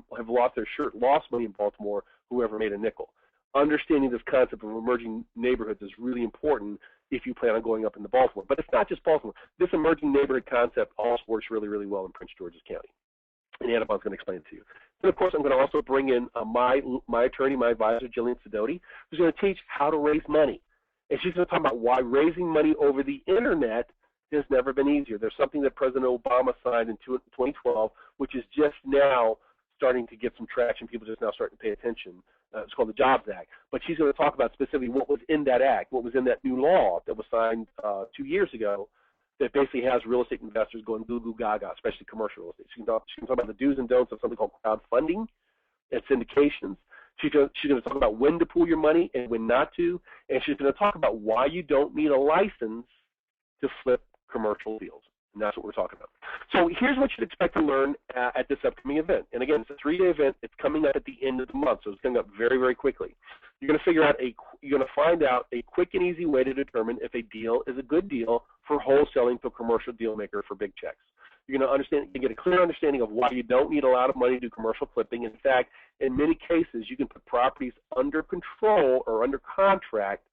shirt, lost money in Baltimore, who ever made a nickel. Understanding this concept of emerging neighborhoods is really important if you plan on going up into Baltimore. But it's not just Baltimore. This emerging neighborhood concept also works really, really well in Prince George's County. And Anibon's going to explain it to you. And, of course, I'm going to also bring in my attorney, my advisor, Jillian Sidoti, who's going to teach how to raise money. And she's going to talk about why raising money over the Internet has never been easier. There's something that President Obama signed in 2012, which is just now starting to get some traction. People just now starting to pay attention. It's called the Jobs Act. But she's going to talk about specifically what was in that act, what was in that new law that was signed 2 years ago that basically has real estate investors going goo-goo gaga, especially commercial real estate. She can talk about the do's and don'ts of something called crowdfunding and syndications. She's going to talk about when to pool your money and when not to. And she's going to talk about why you don't need a license to flip commercial deals. And that's what we're talking about. So here's what you'd expect to learn at this upcoming event. And again, it's a 3-day event. It's coming up at the end of the month, so it's coming up very, very quickly. You're going to find out a quick and easy way to determine if a deal is a good deal for wholesaling to a commercial deal maker for big checks. You're going to get a clear understanding of why you don't need a lot of money to do commercial flipping. In fact, in many cases, you can put properties under control or under contract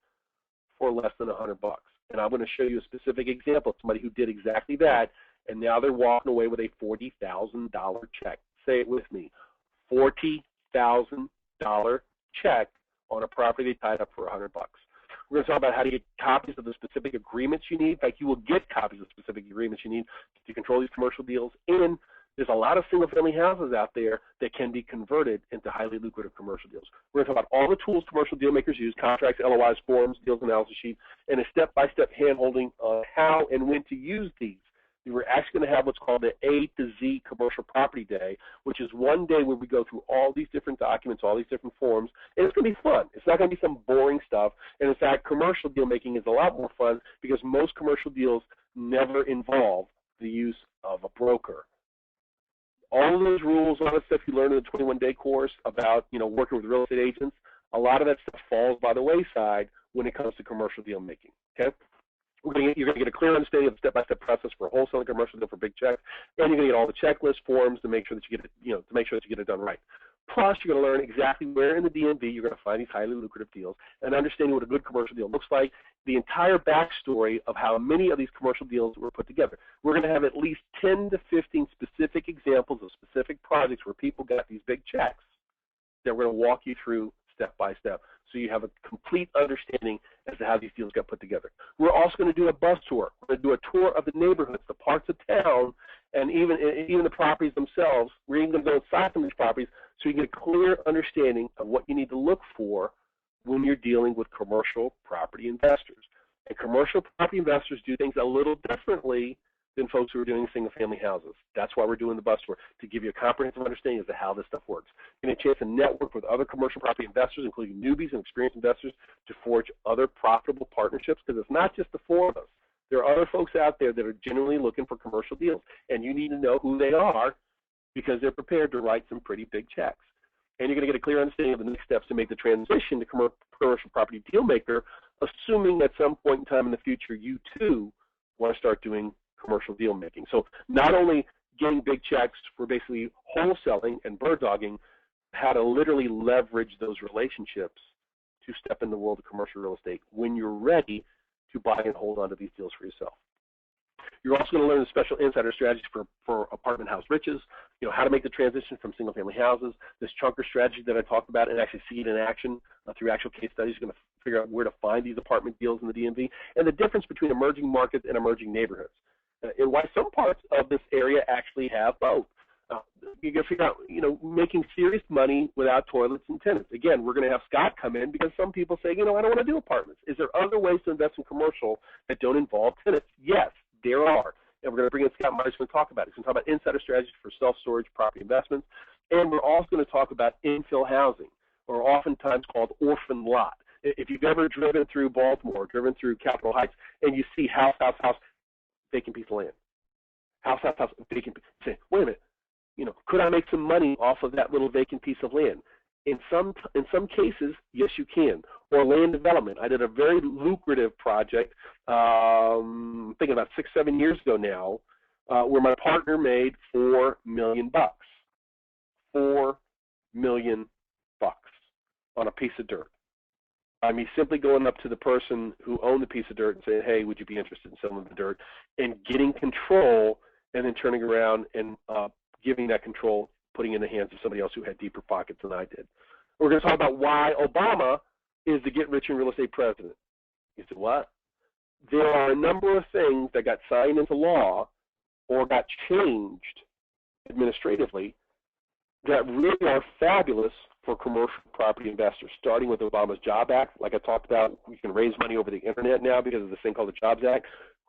for less than $100. And I'm going to show you a specific example of somebody who did exactly that, and now they're walking away with a $40,000 check. Say it with me, $40,000 check on a property they tied up for $100. We're going to talk about how to get copies of the specific agreements you need. In fact, you will get copies of specific agreements you need to control these commercial deals, and There's a lot of single-family houses out there that can be converted into highly lucrative commercial deals. We're going to talk about all the tools commercial deal makers use: contracts, LOIs, forms, deals analysis sheet, and a step-by-step hand-holding on how and when to use these. We're actually going to have what's called the A to Z Commercial Property Day, which is one day where we go through all these different documents, all these different forms, and it's going to be fun. It's not going to be some boring stuff. And in fact, commercial deal making is a lot more fun because most commercial deals never involve the use of a broker. All of those rules, all that stuff you learn in the 21-day course about, working with real estate agents, a lot of that stuff falls by the wayside when it comes to commercial deal making. Okay. You're going to get a clear understanding of the step-by-step process for a wholesale and commercial deal for big checks, and you're going to get all the checklist forms to make sure that you get it, to make sure that you get it done right. Plus, you're going to learn exactly where in the DMV you're going to find these highly lucrative deals, and understanding what a good commercial deal looks like, the entire backstory of how many of these commercial deals were put together. We're going to have at least 10 to 15 specific examples of specific projects where people got these big checks that we're going to walk you through step by step, so you have a complete understanding as to how these deals got put together. We're also going to do a bus tour. We're going to do a tour of the neighborhoods, the parts of town, and even the properties themselves. We're even going to go inside some of these properties so you get a clear understanding of what you need to look for when you're dealing with commercial property investors. And commercial property investors do things a little differently than folks who are doing single-family houses. That's why we're doing the bus tour, to give you a comprehensive understanding as to how this stuff works. You're going to get a chance to network with other commercial property investors, including newbies and experienced investors, to forge other profitable partnerships, because it's not just the four of us. There are other folks out there that are genuinely looking for commercial deals, and you need to know who they are because they're prepared to write some pretty big checks. And you're going to get a clear understanding of the next steps to make the transition to commercial property deal maker, assuming at some point in time in the future you too want to start doing commercial deal making. So not only getting big checks for basically wholesaling and bird dogging, how to literally leverage those relationships to step in the world of commercial real estate when you're ready to buy and hold on to these deals for yourself. You're also going to learn the special insider strategies for apartment house riches, how to make the transition from single-family houses, this chunker strategy that I talked about, and actually see it in action through actual case studies. You're going to figure out where to find these apartment deals in the DMV, and the difference between emerging markets and emerging neighborhoods, and why some parts of this area actually have both. You got to figure out, making serious money without toilets and tenants. Again, we're going to have Scott come in because some people say, I don't want to do apartments. Is there other ways to invest in commercial that don't involve tenants? Yes, there are. And we're going to bring in Scott Myers to talk about it. He's going to talk about insider strategies for self-storage property investments. And we're also going to talk about infill housing, or oftentimes called orphan lot. If you've ever driven through Baltimore, driven through Capitol Heights, and you see house, vacant piece of land. House, vacant piece. Say, wait a minute, could I make some money off of that little vacant piece of land? In some cases, yes, you can. Or land development. I did a very lucrative project, I'm thinking about 6-7 years ago now, where my partner made $4 million. $4 million on a piece of dirt. I mean, simply going up to the person who owned the piece of dirt and saying, hey, would you be interested in selling the dirt, and getting control, and then turning around and giving that control, putting it in the hands of somebody else who had deeper pockets than I did. We're going to talk about why Obama is the get rich in real estate president. You said, what? There are a number of things that got signed into law or got changed administratively that really are fabulous for commercial property investors, starting with Obama's Job Act. Like I talked about, we can raise money over the internet now because of this thing called the Jobs Act.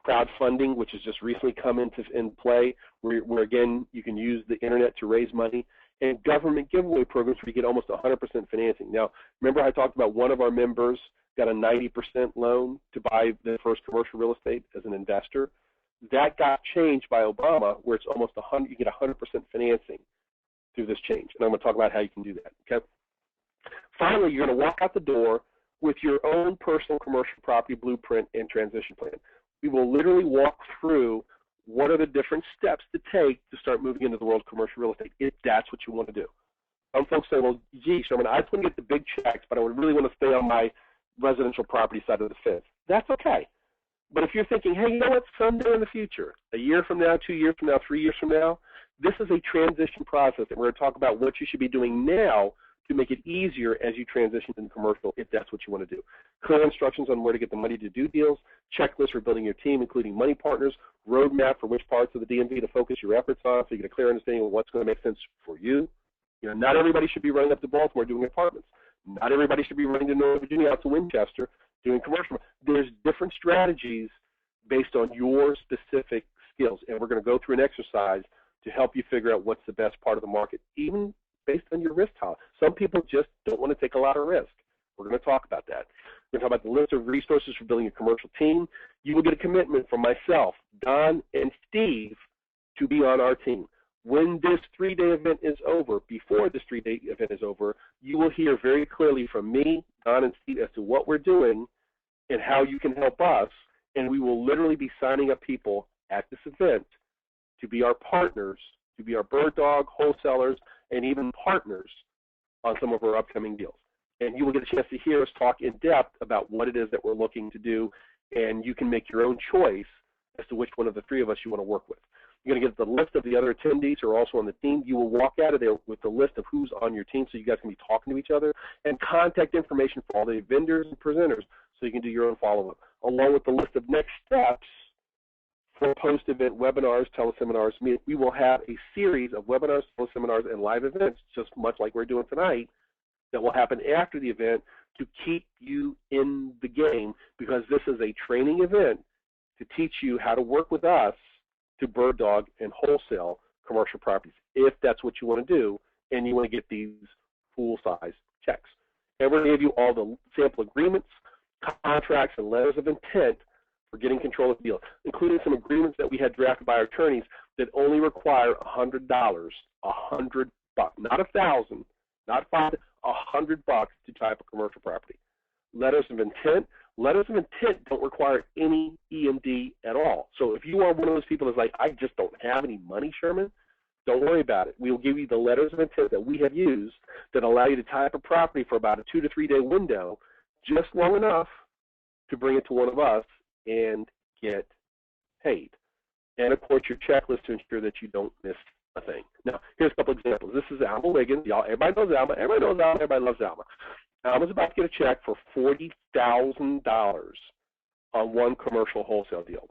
Crowdfunding, which has just recently come into play, where again, you can use the internet to raise money, and government giveaway programs where you get almost 100% financing. Now, remember I talked about one of our members got a 90% loan to buy the first commercial real estate as an investor? That got changed by Obama, where it's almost 100, you get 100% financing through this change. And I'm going to talk about how you can do that, okay? Finally, you're going to walk out the door with your own personal commercial property blueprint and transition plan. We will literally walk through what are the different steps to take to start moving into the world of commercial real estate, if that's what you want to do. Some folks say, well, gee, Sherman, I just want to get the big checks, but I would really want to stay on my residential property side of the fence. That's okay. But if you're thinking, hey, you know what, someday in the future, a year from now, 2 years from now, 3 years from now, this is a transition process, and we're going to talk about what you should be doing now to make it easier as you transition into commercial, if that's what you want to do. Clear instructions on where to get the money to do deals, checklists for building your team, including money partners, roadmap for which parts of the DMV to focus your efforts on, so you get a clear understanding of what's going to make sense for you. You know, not everybody should be running up to Baltimore doing apartments. Not everybody should be running to Northern Virginia out to Winchester doing commercial. There's different strategies based on your specific skills, and we're going to go through an exercise to help you figure out what's the best part of the market, even based on your risk tolerance. Some people just don't want to take a lot of risk. We're going to talk about that. We're going to talk about the list of resources for building a commercial team. You will get a commitment from myself, Don, and Steve to be on our team. When this 3-day event is over, before this 3-day event is over, you will hear very clearly from me, Don, and Steve as to what we're doing and how you can help us, and we will literally be signing up people at this event to be our partners, to be our bird dog, wholesalers, and even partners on some of our upcoming deals. And you will get a chance to hear us talk in depth about what it is that we're looking to do, and you can make your own choice as to which one of the three of us you want to work with. You're going to get the list of the other attendees who are also on the team. You will walk out of there with the list of who's on your team, so you guys can be talking to each other, and contact information for all the vendors and presenters so you can do your own follow-up, along with the list of next steps for post-event webinars, teleseminars. We will have a series of webinars, teleseminars, and live events, just much like we're doing tonight, that will happen after the event to keep you in the game, because this is a training event to teach you how to work with us to bird dog and wholesale commercial properties, if that's what you want to do and you want to get these full-size checks. And we're going to give you all the sample agreements, contracts, and letters of intent for getting control of the deal, including some agreements that we had drafted by our attorneys that only require $100, $100, not $1,000, not $500, $100 to tie up a commercial property. Letters of intent don't require any EMD at all. So if you are one of those people that's like, I just don't have any money, Sherman, don't worry about it. We will give you the letters of intent that we have used that allow you to tie up a property for about a 2 to 3 day window, just long enough to bring it to one of us and get paid. And of course, your checklist to ensure that you don't miss a thing. Now, here's a couple examples. This is Alma Wiggins. Y'all, everybody knows Alma. Everybody knows Alma. Everybody loves Alma. Alma's about to get a check for $40,000 on one commercial wholesale deal.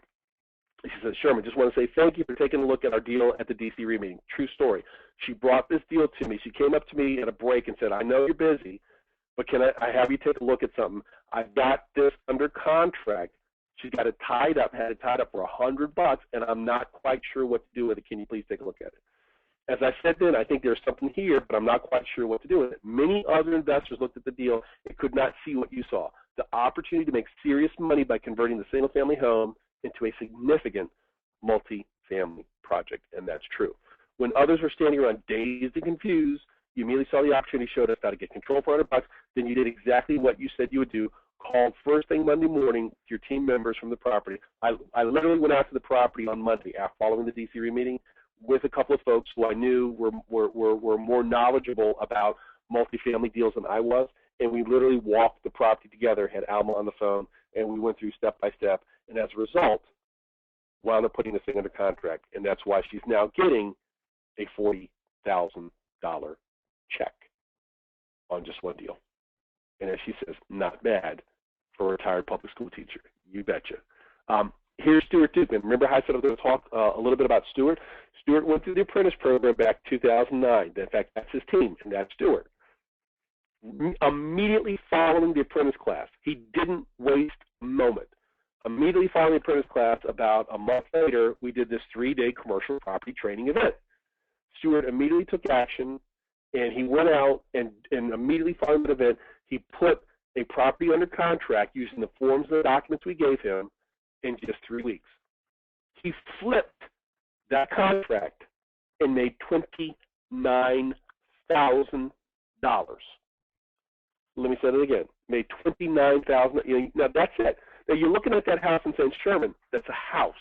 She says, Sherman, just want to say thank you for taking a look at our deal at the DC meeting. True story. She brought this deal to me. She came up to me at a break and said, I know you're busy, but can I have you take a look at something? I've got this under contract. She's got it tied up, had it tied up for $100, and I'm not quite sure what to do with it. Can you please take a look at it? As I said then, I think there's something here, but I'm not quite sure what to do with it. Many other investors looked at the deal and could not see what you saw, the opportunity to make serious money by converting the single-family home into a significant multi-family project, and that's true. When others were standing around dazed and confused, you immediately saw the opportunity, showed us how to get control for $100, then you did exactly what you said you would do, called first thing Monday morning your team members from the property. I literally went out to the property on Monday after following the DC meeting with a couple of folks who I knew were more knowledgeable about multifamily deals than I was, and we literally walked the property together, had Alma on the phone, and we went through step by step, and as a result, wound up putting this thing under contract, and that's why she's now getting a $40,000 check on just one deal. And as she says, not bad for a retired public school teacher. You betcha. Here's Stuart Dukeman. Remember how I said I was going to talk a little bit about Stuart? Stuart went through the apprentice program back in 2009. In fact, that's his team, and that's Stuart. Immediately following the apprentice class, he didn't waste a moment. Immediately following the apprentice class, about a month later, we did this 3-day commercial property training event. Stuart immediately took action, and he went out and immediately following the event, he put a property under contract using the forms and the documents we gave him in just 3 weeks. He flipped that contract and made $29,000. Let me say it again. Made $29,000. Now that's it. Now you're looking at that house and saying, Sherman, that's a house.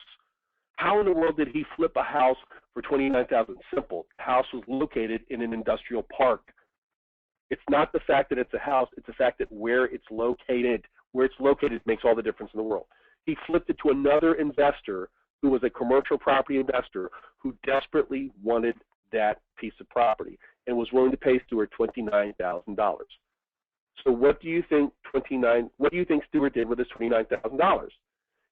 How in the world did he flip a house for $29,000? Simple. The house was located in an industrial park. It's not the fact that it's a house, it's the fact that where it's located makes all the difference in the world. He flipped it to another investor who was a commercial property investor who desperately wanted that piece of property. and was willing to pay Stewart $29,000. So what do you think Stewart did with his $29,000?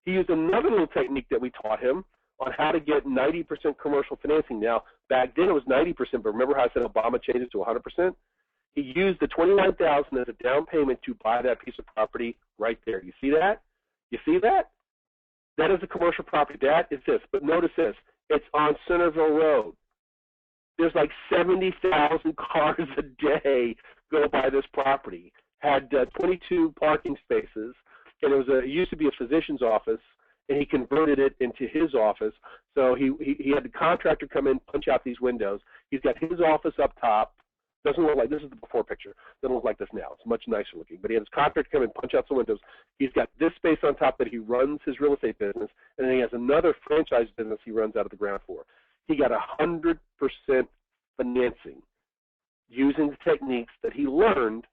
He used another little technique that we taught him on how to get 90% commercial financing. Now, back then it was 90%, but remember how I said Obama changed it to 100%? He used the $29,000 as a down payment to buy that piece of property right there. You see that? You see that? That is a commercial property. That is this. But notice this. It's on Centerville Road. There's like 70,000 cars a day go by this property. Had 22 parking spaces, and it used to be a physician's office, and he converted it into his office. So he had the contractor come in, punch out these windows. He's got his office up top. Doesn't look like, this is the before picture. Doesn't look like this now. It's much nicer looking. But he had his contractor come in, punch out some windows. He's got this space on top that he runs his real estate business, and then he has another franchise business he runs out of the ground floor. He got 100% financing using the techniques that he learned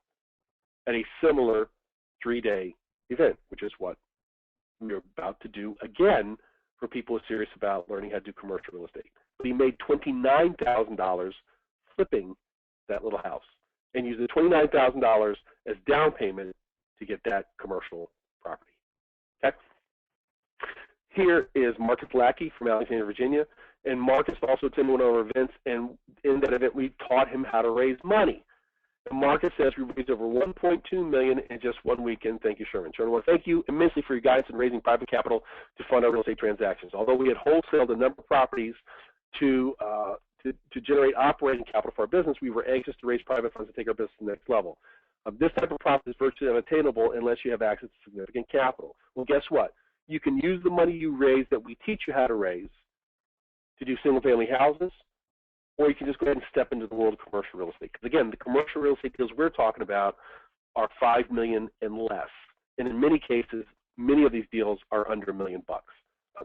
at a similar 3-day event, which is what we're about to do again for people who are serious about learning how to do commercial real estate. But he made $29,000 flipping that little house and used the $29,000 as down payment to get that commercial property. Okay? Here is Marcus Lackey from Alexandria, Virginia, and Marcus also attended one of our events, and in that event we taught him how to raise money. And Marcus says we raised over $1.2 million in just 1 weekend. Thank you, Sherman. Sherman, I want to thank you immensely for your guidance in raising private capital to fund our real estate transactions. Although we had wholesaled a number of properties to generate operating capital for our business, we were anxious to raise private funds to take our business to the next level. This type of profit is virtually unattainable unless you have access to significant capital. Well, guess what? You can use the money you raise that we teach you how to raise to do single-family houses, or you can just go ahead and step into the world of commercial real estate. Because again, the commercial real estate deals we're talking about are $5 million and less. And in many cases, many of these deals are under $1 million.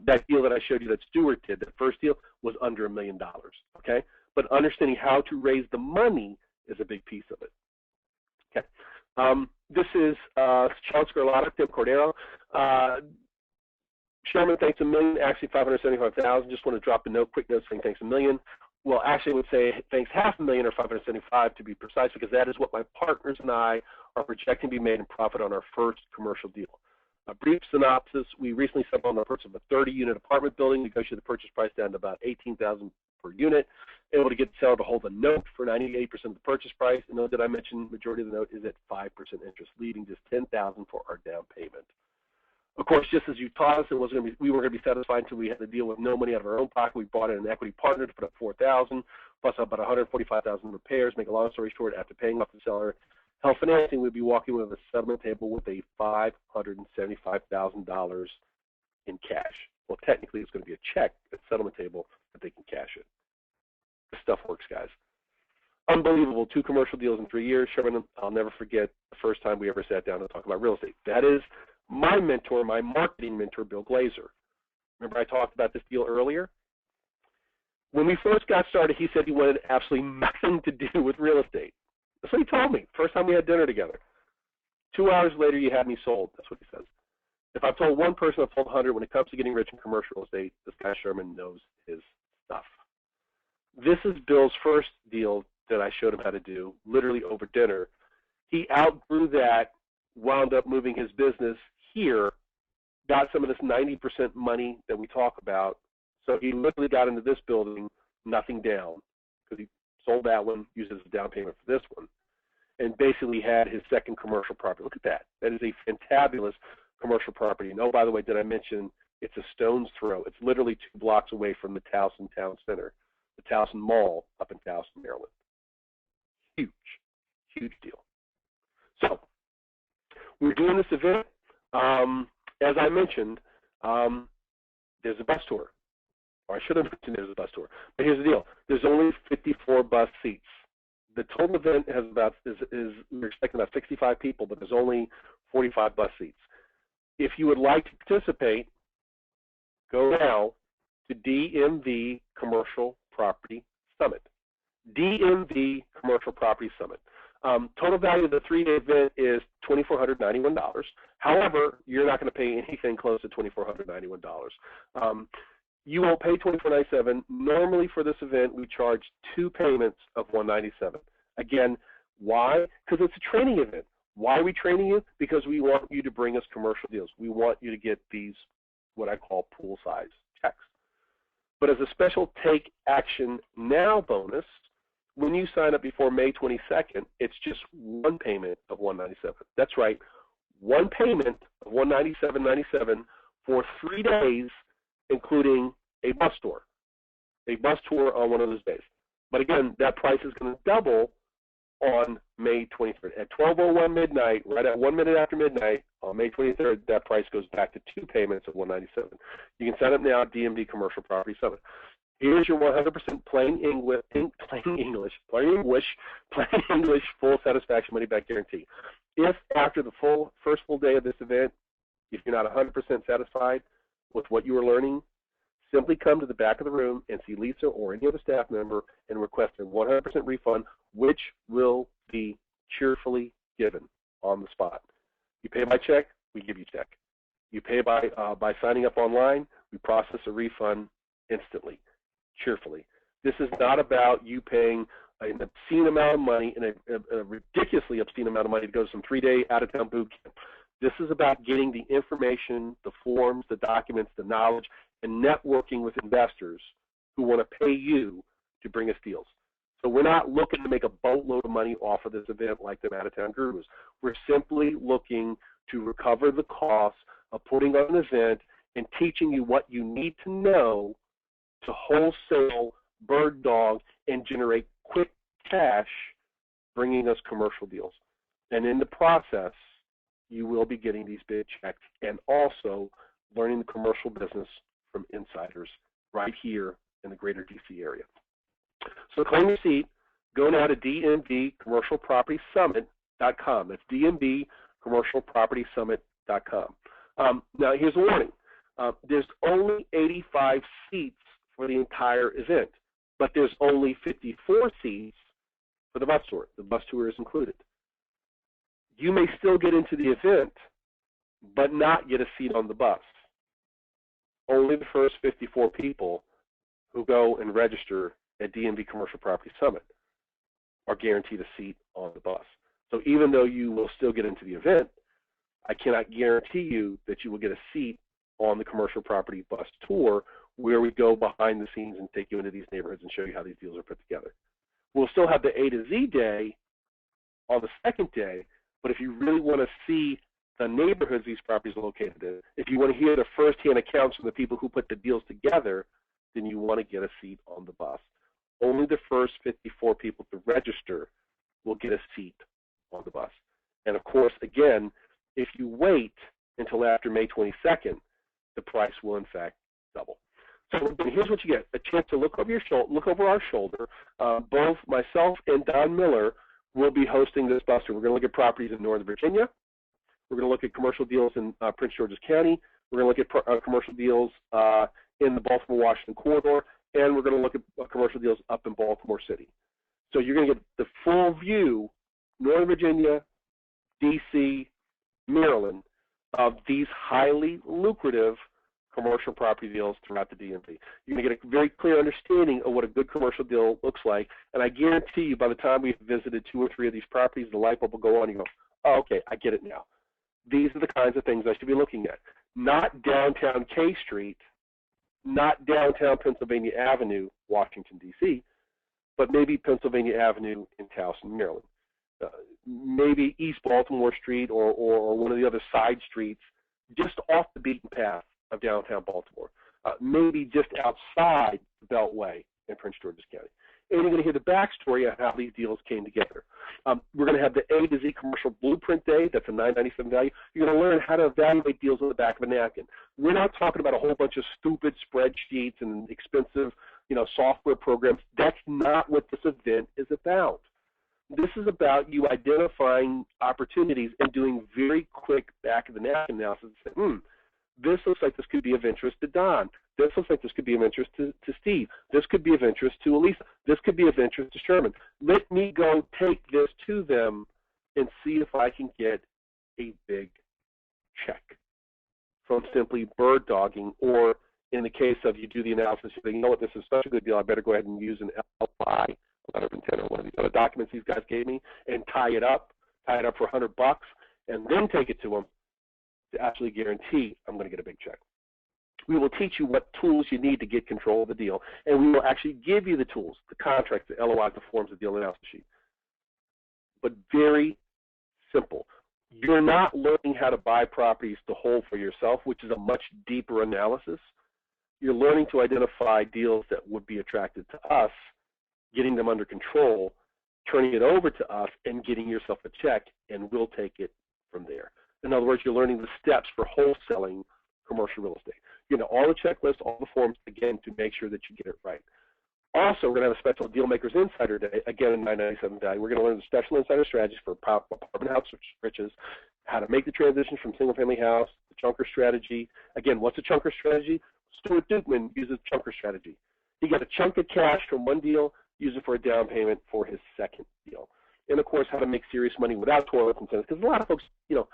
That deal that I showed you that Stewart did, that first deal, was under $1 million. Okay? But understanding how to raise the money is a big piece of it. Okay. This is Charles Scarlatta, Tim Cordero. Sherman, thanks $1 million. Actually, $575,000. Just want to drop a note, quick note saying thanks $1 million. Well, actually, I would say thanks $500,000 or $575,000 to be precise, because that is what my partners and I are projecting to be made in profit on our first commercial deal. A brief synopsis: we recently settled on the purchase of a 30-unit apartment building, negotiated the purchase price down to about $18,000 per unit, able to get the seller to hold a note for 98% of the purchase price. And note that I mentioned majority of the note is at 5% interest, leaving just $10,000 for our down payment. Of course, just as you taught us, we weren't going to be satisfied until we had to deal with no money out of our own pocket. We brought in an equity partner to put up $4,000, plus about $145,000 repairs. Make a long story short, after paying off the seller health financing, we'd be walking with a settlement table with a $575,000 in cash. Well, technically, it's going to be a check at the settlement table that they can cash it. This stuff works, guys. Unbelievable. 2 commercial deals in 3 years. Sherman, I'll never forget the first time we ever sat down to talk about real estate. That is my mentor, my marketing mentor, Bill Glazer. Remember I talked about this deal earlier? When we first got started, he said he wanted absolutely nothing to do with real estate. That's what he told me. First time we had dinner together. 2 hours later, you had me sold. That's what he says. If I've told one person, I've told 100. When it comes to getting rich in commercial real estate, this guy Sherman knows his stuff. This is Bill's first deal that I showed him how to do, literally over dinner. He outgrew that, wound up moving his business here, got some of this 90% money that we talk about. So he literally got into this building, nothing down, because he sold that one, used it as a down payment for this one, and basically had his second commercial property. Look at that. That is a fantabulous commercial property. And oh, by the way, did I mention it's a stone's throw? It's literally 2 blocks away from the Towson Town Center, the Towson Mall up in Towson, Maryland. Huge, huge deal. So we're doing this event. As I mentioned, there's a bus tour. Or I should have mentioned there's a bus tour. But here's the deal. There's only 54 bus seats. The total event has we're expecting about 65 people, but there's only 45 bus seats. If you would like to participate, go now to DMV Commercial Property Summit. DMV Commercial Property Summit. Total value of the 3-day event is $2,491. However, you're not going to pay anything close to $2,491. You won't pay $24.97. Normally for this event, we charge 2 payments of $197. Again, why? Because it's a training event. Why are we training you? Because we want you to bring us commercial deals. We want you to get these, what I call pool size checks. But as a special take action now bonus, when you sign up before May 22nd, it's just 1 payment of $197. That's right, 1 payment of $197.97 for 3 days, including a bus tour on one of those days. But again, that price is going to double on May 23rd. At 12:01 midnight, right at 1 minute after midnight, on May 23rd, that price goes back to 2 payments of $197. You can sign up now at DMV Commercial Property Summit. Here's your 100% plain English, full satisfaction money back guarantee. If after the first full day of this event, if you're not 100% satisfied with what you are learning, simply come to the back of the room and see Lisa or any other staff member and request a 100% refund, which will be cheerfully given on the spot. You pay by check, we give you check. You pay by signing up online, we process a refund instantly, cheerfully. This is not about you paying an obscene amount of money, and a ridiculously obscene amount of money to go to some 3-day out-of-town boot camp. This is about getting the information, the forms, the documents, the knowledge, and networking with investors who want to pay you to bring us deals. So we're not looking to make a boatload of money off of this event like the out-of-town gurus. We're simply looking to recover the costs of putting on an event and teaching you what you need to know to wholesale, bird dog, and generate quick cash, bringing us commercial deals. And in the process, you will be getting these big checks and also learning the commercial business from insiders right here in the greater DC area. So claim your seat. Go now to dmbcommercialpropertysummit.com. That's dmbcommercialpropertysummit.com. Now, here's a warning. There's only 85 seats for the entire event, but there's only 54 seats for the bus tour. The bus tour is included. You may still get into the event, but not get a seat on the bus. Only the first 54 people who go and register at DMV Commercial Property Summit are guaranteed a seat on the bus. So even though you will still get into the event, I cannot guarantee you that you will get a seat on the commercial property bus tour where we go behind the scenes and take you into these neighborhoods and show you how these deals are put together. We'll still have the A to Z day on the second day, but if you really want to see the neighborhoods these properties are located in, if you want to hear the first-hand accounts from the people who put the deals together, then you want to get a seat on the bus. Only the first 54 people to register will get a seat on the bus. And of course, again, if you wait until after May 22nd, the price will in fact double. So here's what you get: a chance to look over our shoulder. Both myself and Don Miller will be hosting this bus tour. We're going to look at properties in Northern Virginia. We're going to look at commercial deals in Prince George's County. We're going to look at commercial deals in the Baltimore-Washington corridor, and we're going to look at commercial deals up in Baltimore City. So you're going to get the full view, Northern Virginia, D.C., Maryland, of these highly lucrative commercial property deals throughout the DMV. You're going to get a very clear understanding of what a good commercial deal looks like, and I guarantee you by the time we've visited 2 or 3 of these properties, the light bulb will go on and you go, oh, okay, I get it now. These are the kinds of things I should be looking at. Not downtown K Street, not downtown Pennsylvania Avenue, Washington, D.C., but maybe Pennsylvania Avenue in Towson, Maryland. Maybe East Baltimore Street or one of the other side streets just off the beaten path of downtown Baltimore. Maybe just outside the Beltway in Prince George's County. And you're going to hear the backstory of how these deals came together. We're going to have the A to Z Commercial Blueprint Day. That's a $9.97 value. You're going to learn how to evaluate deals on the back of a napkin. We're not talking about a whole bunch of stupid spreadsheets and expensive, software programs. That's not what this event is about. This is about you identifying opportunities and doing very quick back of the napkin analysis and saying, this looks like this could be of interest to Don. This looks like this could be of interest to Steve. This could be of interest to Elisa. This could be of interest to Sherman. Let me go take this to them and see if I can get a big check from simply bird dogging or In the case of you do the analysis, you think, you know what, this is such a good deal, I better go ahead and use an LOI, letter of intent, or one of these other documents these guys gave me, and tie it up for $100, and then take it to them to actually guarantee I'm going to get a big check. We will teach you what tools you need to get control of the deal, and we will actually give you the tools, the contracts, the LOIs, the forms, the deal analysis sheet. But very simple. You're not learning how to buy properties to hold for yourself, which is a much deeper analysis. You're learning to identify deals that would be attractive to us, getting them under control, turning it over to us, and getting yourself a check, and we'll take it from there. In other words, you're learning the steps for wholesaling commercial real estate. You know, all the checklists, all the forms, again, to make sure that you get it right. Also, we're going to have a special Deal Makers Insider Day, again, in $9.97 value. We're going to learn the special insider strategies for apartment house riches, how to make the transition from single-family house, the chunker strategy. Again, what's a chunker strategy? Stuart Dukeman uses chunker strategy. He got a chunk of cash from one deal, use it for a down payment for his second deal. And, of course, how to make serious money without toilets and tenants. Because a lot of folks, you know,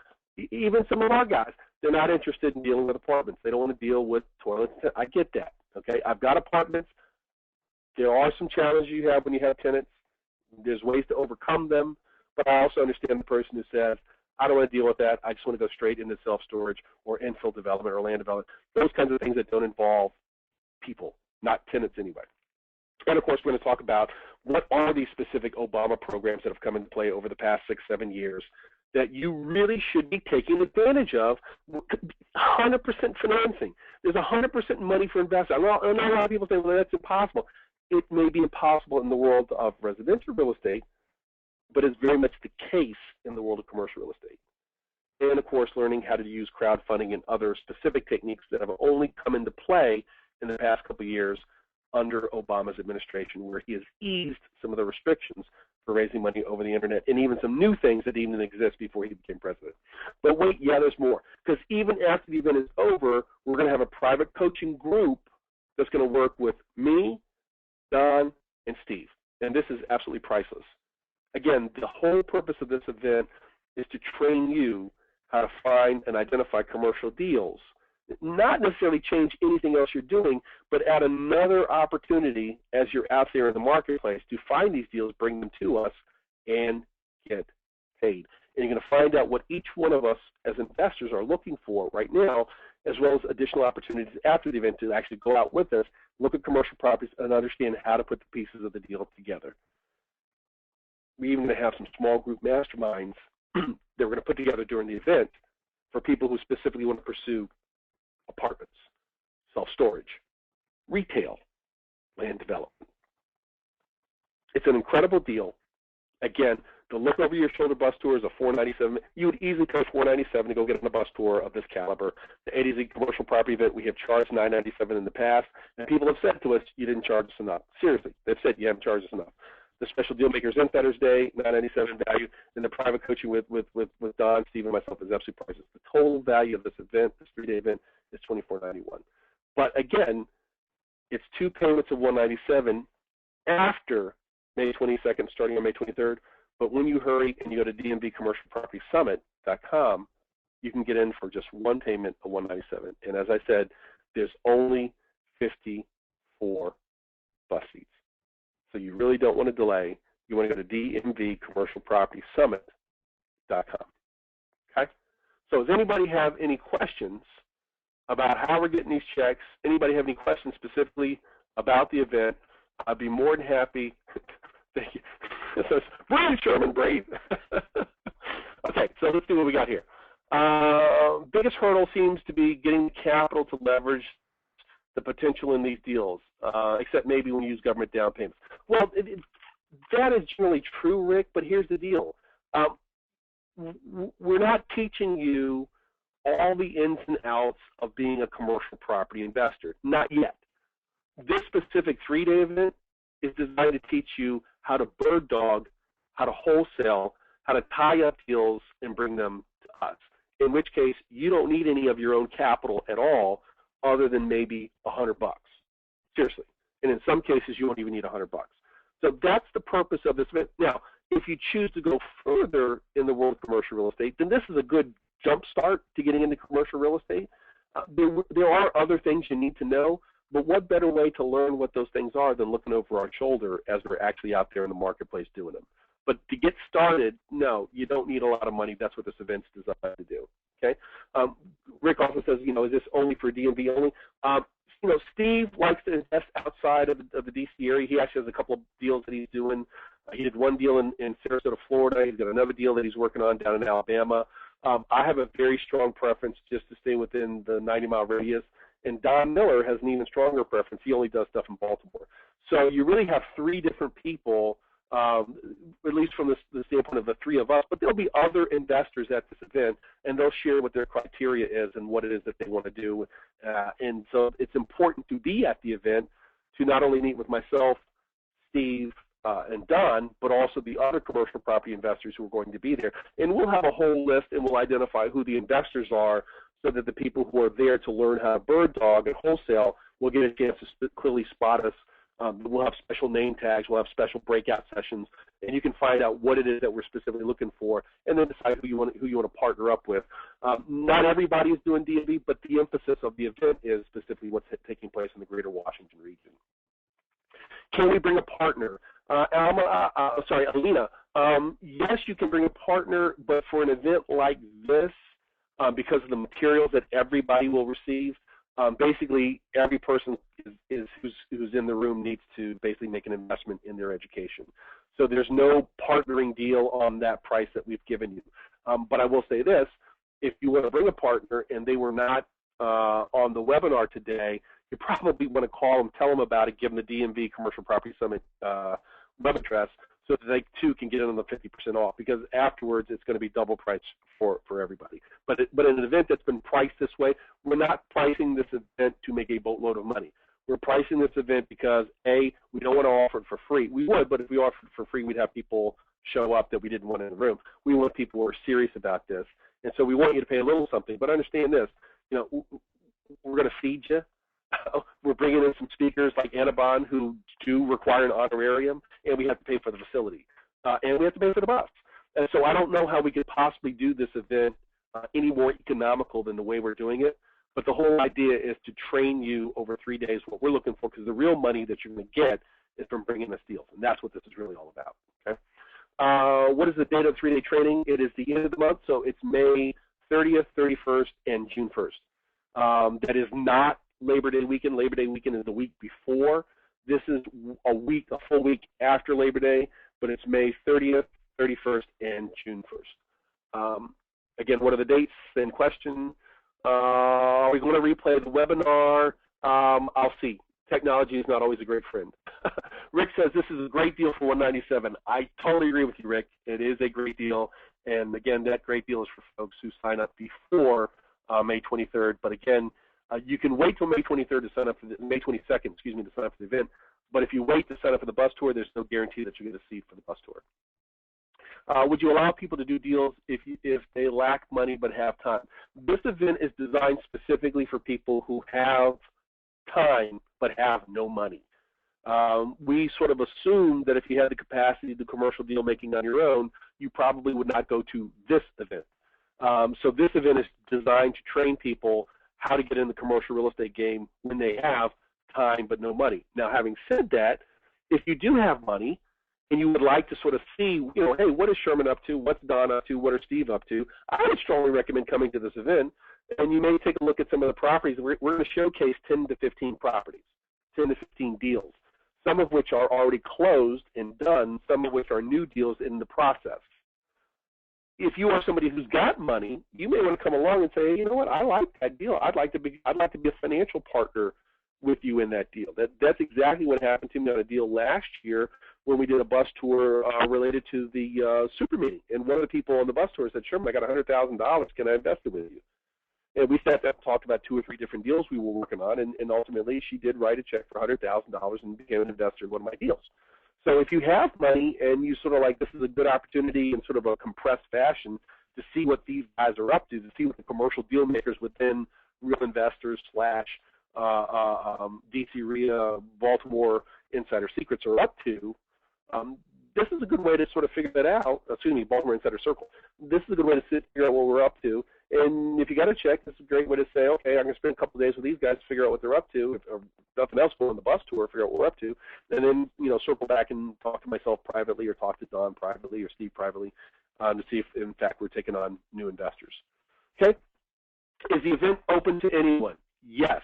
even some of our guys, they're not interested in dealing with apartments. They don't want to deal with toilets. I get that, okay? I've got apartments. There are some challenges you have when you have tenants. There's ways to overcome them, but I also understand the person who says, I don't want to deal with that. I just want to go straight into self-storage or infill development or land development, those kinds of things that don't involve people, not tenants anyway. And, of course, we're going to talk about what are these specific Obama programs that have come into play over the past 6-7 years that you really should be taking advantage of. 100% financing. There's 100% money for investors. I know a lot of people say, well, that's impossible. It may be impossible in the world of residential real estate, but it's very much the case in the world of commercial real estate. And, of course, learning how to use crowdfunding and other specific techniques that have only come into play in the past couple of years under Obama's administration, where he has eased some of the restrictions for raising money over the internet, and even some new things that didn't exist before he became president. But wait, yeah, there's more. Because even after the event is over, we're going to have a private coaching group that's going to work with me, Don, and Steve. And this is absolutely priceless. Again, the whole purpose of this event is to train you how to find and identify commercial deals. Not necessarily change anything else you're doing, but add another opportunity as you're out there in the marketplace to find these deals, bring them to us, and get paid. And you're going to find out what each one of us as investors are looking for right now, as well as additional opportunities after the event to actually go out with us, look at commercial properties, and understand how to put the pieces of the deal together. We're even going to have some small group masterminds that we're going to put together during the event for people who specifically want to pursue apartments, self-storage, retail, land development. It's an incredible deal. Again, the look over your shoulder bus tour is a $497. You would easily pay $497 to go get on a bus tour of this caliber. The A to Z commercial property event, we have charged $997 in the past, and people have said to us, you didn't charge us enough. Seriously, they've said you haven't charged us enough. The special Deal Makers Insiders Day, $997 value, and the private coaching with Don, Steve, and myself is absolutely priceless. The total value of this event, this 3-day event, is $24.91. But again, it's 2 payments of $197 after May 22nd, starting on May 23rd. But when you hurry and you go to dmvcommercialpropertysummit.com, you can get in for just 1 payment of $197. And as I said, there's only 54 bus seats. So you really don't want to delay. You want to go to dmvcommercialpropertysummit.com. Okay? So does anybody have any questions about how we're getting these checks? Anybody have any questions specifically about the event? I'd be more than happy. Thank you. It says, breathe, Sherman, breathe. Okay, so let's see what we got here. Biggest hurdle seems to be getting capital to leverage the potential in these deals, except maybe when you use government down payments. Well, that is generally true, Rick, but here's the deal. We're not teaching you all the ins and outs of being a commercial property investor. Not yet. This specific 3-day event is designed to teach you how to bird dog, how to wholesale, how to tie up deals and bring them to us, in which case you don't need any of your own capital at all other than maybe $100. Seriously. And in some cases, you won't even need $100. So that's the purpose of this event. Now, if you choose to go further in the world of commercial real estate, then this is a good jump start to getting into commercial real estate. There are other things you need to know, but what better way to learn what those things are than looking over our shoulder as we're actually out there in the marketplace doing them. But to get started, no, you don't need a lot of money. That's what this event's designed to do. Okay. Rick also says, is this only for DMV only? Steve likes to invest outside of the DC area. He actually has a couple of deals that he's doing. He did one deal in Sarasota, Florida. He's got another deal that he's working on down in Alabama. I have a very strong preference just to stay within the 90-mile radius. And Don Miller has an even stronger preference. He only does stuff in Baltimore. So you really have three different people, at least from the standpoint of the three of us, but there'll be other investors at this event, and they'll share what their criteria is and what it is that they want to do. And so it's important to be at the event to not only meet with myself, Steve, and Don, but also the other commercial property investors who are going to be there. And we'll have a whole list, and we'll identify who the investors are so that the people who are there to learn how to bird dog and wholesale will get a chance to clearly spot us. We'll have special name tags. We'll have special breakout sessions, and you can find out what it is that we're specifically looking for, and then decide who you want to partner up with. Not everybody is doing DMV, but the emphasis of the event is specifically what's taking place in the greater Washington region. Can we bring a partner? Alina, yes, you can bring a partner, but for an event like this, because of the materials that everybody will receive, basically every person who's in the room needs to basically make an investment in their education. So there's no partnering deal on that price that we've given you. But I will say this, if you want to bring a partner and they were not on the webinar today, you probably want to call them, tell them about it, give them the DMV Commercial Property Summit web address so that they too can get in on the 50% off, because afterwards it's going to be double price for everybody. But in an event that's been priced this way, we're not pricing this event to make a boatload of money. We're pricing this event because, A, we don't want to offer it for free. We would, but if we offered it for free, we'd have people show up that we didn't want in the room. We want people who are serious about this. And so we want you to pay a little something. But understand this, we're going to feed you. We're bringing in some speakers like Annabon who do require an honorarium, and we have to pay for the facility. And we have to pay for the bus. And so I don't know how we could possibly do this event any more economical than the way we're doing it. But the whole idea is to train you over 3 days what we're looking for, because the real money that you're going to get is from bringing us deals. And that's what this is really all about. Okay? What is the date of the 3-day training? It is the end of the month, so it's May 30th, 31st, and June 1st. That is not Labor Day weekend. Labor Day weekend is the week before. This is a full week after Labor Day, but it's May 30th, 31st, and June 1st. Again, what are the dates? Same question. Are we going to replay the webinar? I'll see. Technology is not always a great friend. Rick says this is a great deal for $197. I totally agree with you, Rick. It is a great deal, and again, that great deal is for folks who sign up before May 23rd. But again, you can wait till May 23rd to sign up for May 22nd, excuse me, to sign up for the event. But if you wait to sign up for the bus tour, there's no guarantee that you're going to see for the bus tour. Would you allow people to do deals if they lack money but have time? This event is designed specifically for people who have time but have no money. We sort of assume that if you had the capacity to do commercial deal making on your own, you probably would not go to this event. So this event is designed to train people how to get in the commercial real estate game when they have time but no money. Now, having said that, if you do have money and you would like to sort of see, hey, what is Sherman up to? What's Don up to? What are Steve up to? I would strongly recommend coming to this event, and you may take a look at some of the properties. We're going to showcase 10 to 15 properties, 10 to 15 deals, some of which are already closed and done, some of which are new deals in the process. If you are somebody who's got money, you may want to come along and say, hey, you know what, I like that deal. I'd like to be a financial partner with you in that deal. That's exactly what happened to me on a deal last year when we did a bus tour related to the super meeting. And one of the people on the bus tour said, Sherman, I got $100,000. Can I invest it with you? And we sat down and talked about 2 or 3 different deals we were working on, and ultimately she did write a check for $100,000 and became an investor in one of my deals. So if you have money and you sort of like, this is a good opportunity in sort of a compressed fashion to see what these guys are up to see what the commercial deal makers within Real Investors / DC REIA, Baltimore Insider Secrets are up to, this is a good way to sort of figure that out. Baltimore Insider Circle. This is a good way to figure out what we're up to And if you got a check, this is a great way to say, okay, I'm going to spend a couple of days with these guys to figure out what they're up to. If nothing else, go on the bus tour, figure out what we're up to, and then, circle back and talk to myself privately or talk to Don privately or Steve privately to see if, in fact, we're taking on new investors. Okay? Is the event open to anyone? Yes.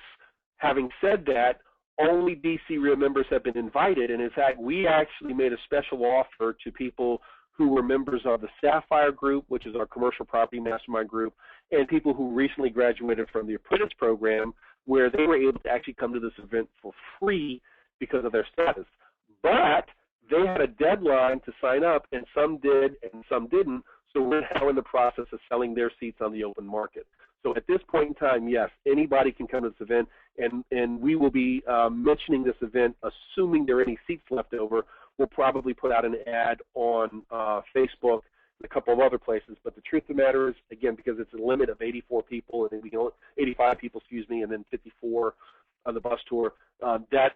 Having said that, only DC Real members have been invited, and in fact, we actually made a special offer to people who were members of the Sapphire Group, which is our commercial property mastermind group, and people who recently graduated from the apprentice program, where they were able to actually come to this event for free because of their status. But they had a deadline to sign up, and some did and some didn't, so we're now in the process of selling their seats on the open market. So at this point in time, yes, anybody can come to this event, and we will be mentioning this event, assuming there are any seats left over. We'll probably put out an ad on Facebook and a couple of other places. But the truth of the matter is, again, because it's a limit of 84 people, and we can 85 people, and then 54 on the bus tour, that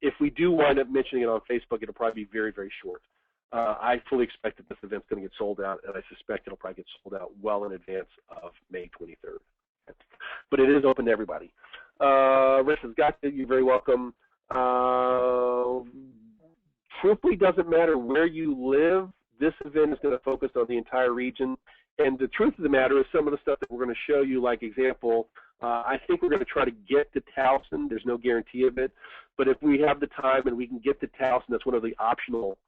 if we do wind up mentioning it on Facebook, it'll probably be very, very short. I fully expect that this event's going to get sold out, and I suspect it'll probably get sold out well in advance of May 23rd. But it is open to everybody. Rich has got it. You're very welcome. Truthfully, doesn't matter where you live. This event is going to focus on the entire region. And the truth of the matter is some of the stuff that we're going to show you, like example, I think we're going to try to get to Towson. There's no guarantee of it. But if we have the time and we can get to Towson, that's one of the optional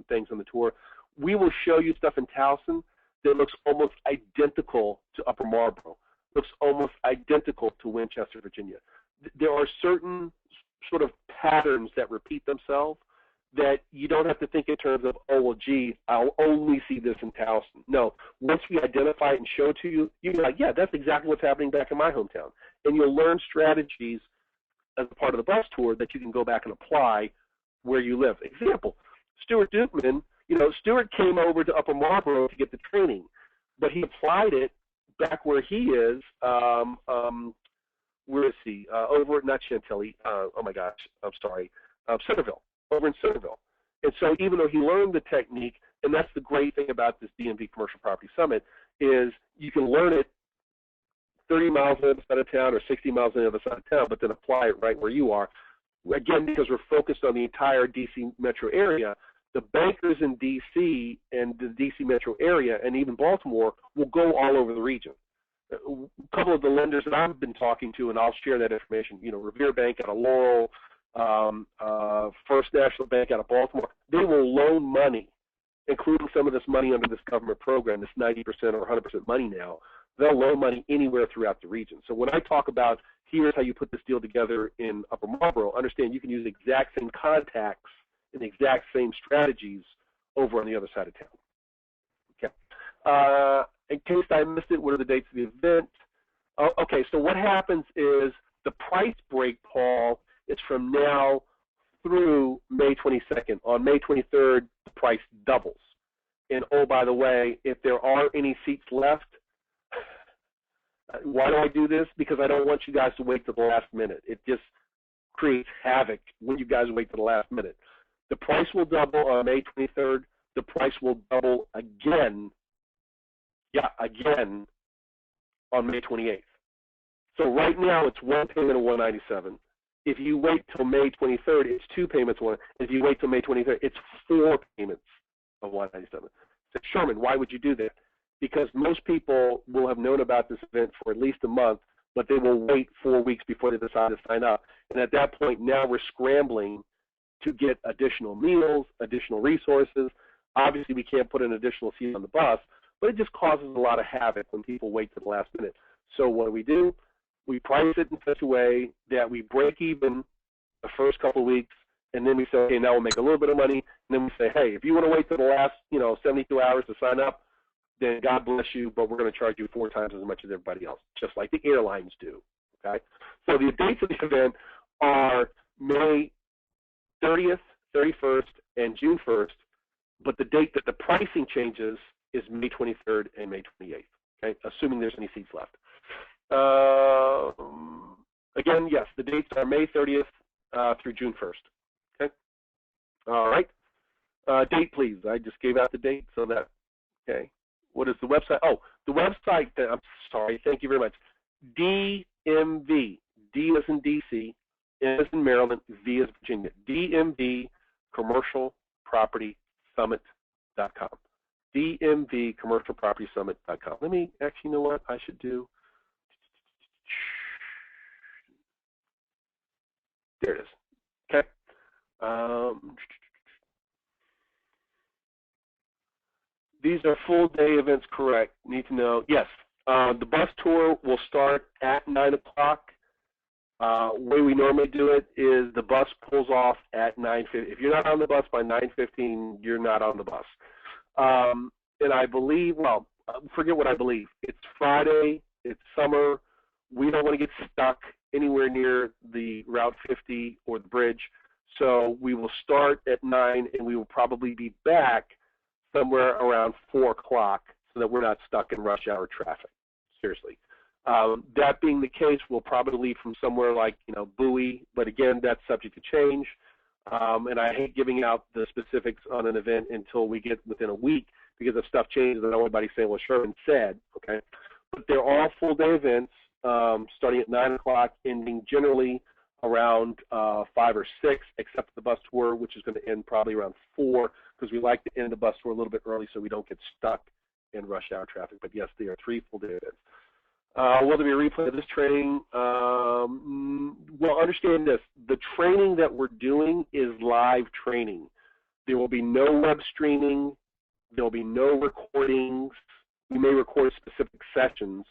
things on the tour, we will show you stuff in Towson that looks almost identical to Upper Marlboro, looks almost identical to Winchester, Virginia. There are certain sort of patterns that repeat themselves that you don't have to think in terms of, oh, well, gee, I'll only see this in Towson. No, once we identify it and show it to you, you're like, yeah, that's exactly what's happening back in my hometown. And you'll learn strategies as a part of the bus tour that you can go back and apply where you live. Example, Stuart Dukeman, Stuart came over to Upper Marlboro to get the training, but he applied it back where he is, where is he? Over at, not Chantilly, oh my gosh, I'm sorry, Centerville, over in Centerville. And so even though he learned the technique, and that's the great thing about this DMV Commercial Property Summit, is you can learn it 30 miles on the other side of town or 60 miles on the other side of town, but then apply it right where you are. Again, because we're focused on the entire D.C. metro area, the bankers in D.C. and the D.C. metro area and even Baltimore will go all over the region. A couple of the lenders that I've been talking to, and I'll share that information, Revere Bank out of Laurel, First National Bank out of Baltimore, they will loan money, including some of this money under this government program, this 90% or 100% money now. They'll loan money anywhere throughout the region. So when I talk about here's how you put this deal together in Upper Marlboro, understand you can use the exact same contacts and the exact same strategies over on the other side of town. Okay. In case I missed it, what are the dates of the event? Okay, so what happens is the price break, Paul, is from now through May 22nd. On May 23rd, the price doubles. And, oh, by the way, if there are any seats left, why do I do this? Because I don't want you guys to wait to the last minute. It just creates havoc when you guys wait to the last minute. The price will double on May 23rd. The price will double again on May 28th. So right now it's one payment of $197. If you wait till May 23rd, it's two payments. If you wait till May 23rd, it's four payments of $197. So Sherman, why would you do that? Because most people will have known about this event for at least a month, but they will wait 4 weeks before they decide to sign up. And at that point, now we're scrambling to get additional meals, additional resources. Obviously, we can't put an additional seat on the bus, but it just causes a lot of havoc when people wait to the last minute. So what do? We price it in such a way that we break even the first couple of weeks, and then we say, okay, now we'll make a little bit of money, and then we say, hey, if you want to wait till the last 72 hours to sign up, then God bless you, but we're going to charge you 4 times as much as everybody else, just like the airlines do, okay? So the dates of the event are May 30th, 31st, and June 1st, but the date that the pricing changes is May 23rd and May 28th, okay, assuming there's any seats left. Again, yes, the dates are May 30th through June 1st, okay? All right. Date, please. I just gave out the date so that, okay. What is the website? Oh, the website, I'm sorry, thank you very much. DMV, D as in DC, M as in Maryland, V as Virginia. DMV Commercial Property Summit.com. DMV Commercial Property Summit.com. Let me, actually, you know what I should do? There it is. Okay. These are full day events, correct? Need to know. Yes. The bus tour will start at 9 o'clock. Way we normally do it is the bus pulls off at 9:50. If you're not on the bus by 9:15, you're not on the bus. And I believe, well, forget what I believe. It's Friday. It's summer. We don't want to get stuck anywhere near the Route 50 or the bridge. So we will start at 9, and we will probably be back somewhere around 4 o'clock so that we're not stuck in rush hour traffic. Seriously. That being the case, we'll probably leave from somewhere like, Bowie, but again, that's subject to change. And I hate giving out the specifics on an event until we get within a week, because if stuff changes, I don't want anybody saying, well, Sherman said, okay? But they're all full-day events, starting at 9 o'clock, ending generally around 5 or 6, except the bus tour, which is going to end probably around 4, because we like to end the bus tour a little bit early so we don't get stuck in rush hour traffic. But yes, they are 3 full-day events. Will there be a replay of this training? Well, understand this. The training that we're doing is live training. There will be no web streaming. There will be no recordings. We may record specific sessions,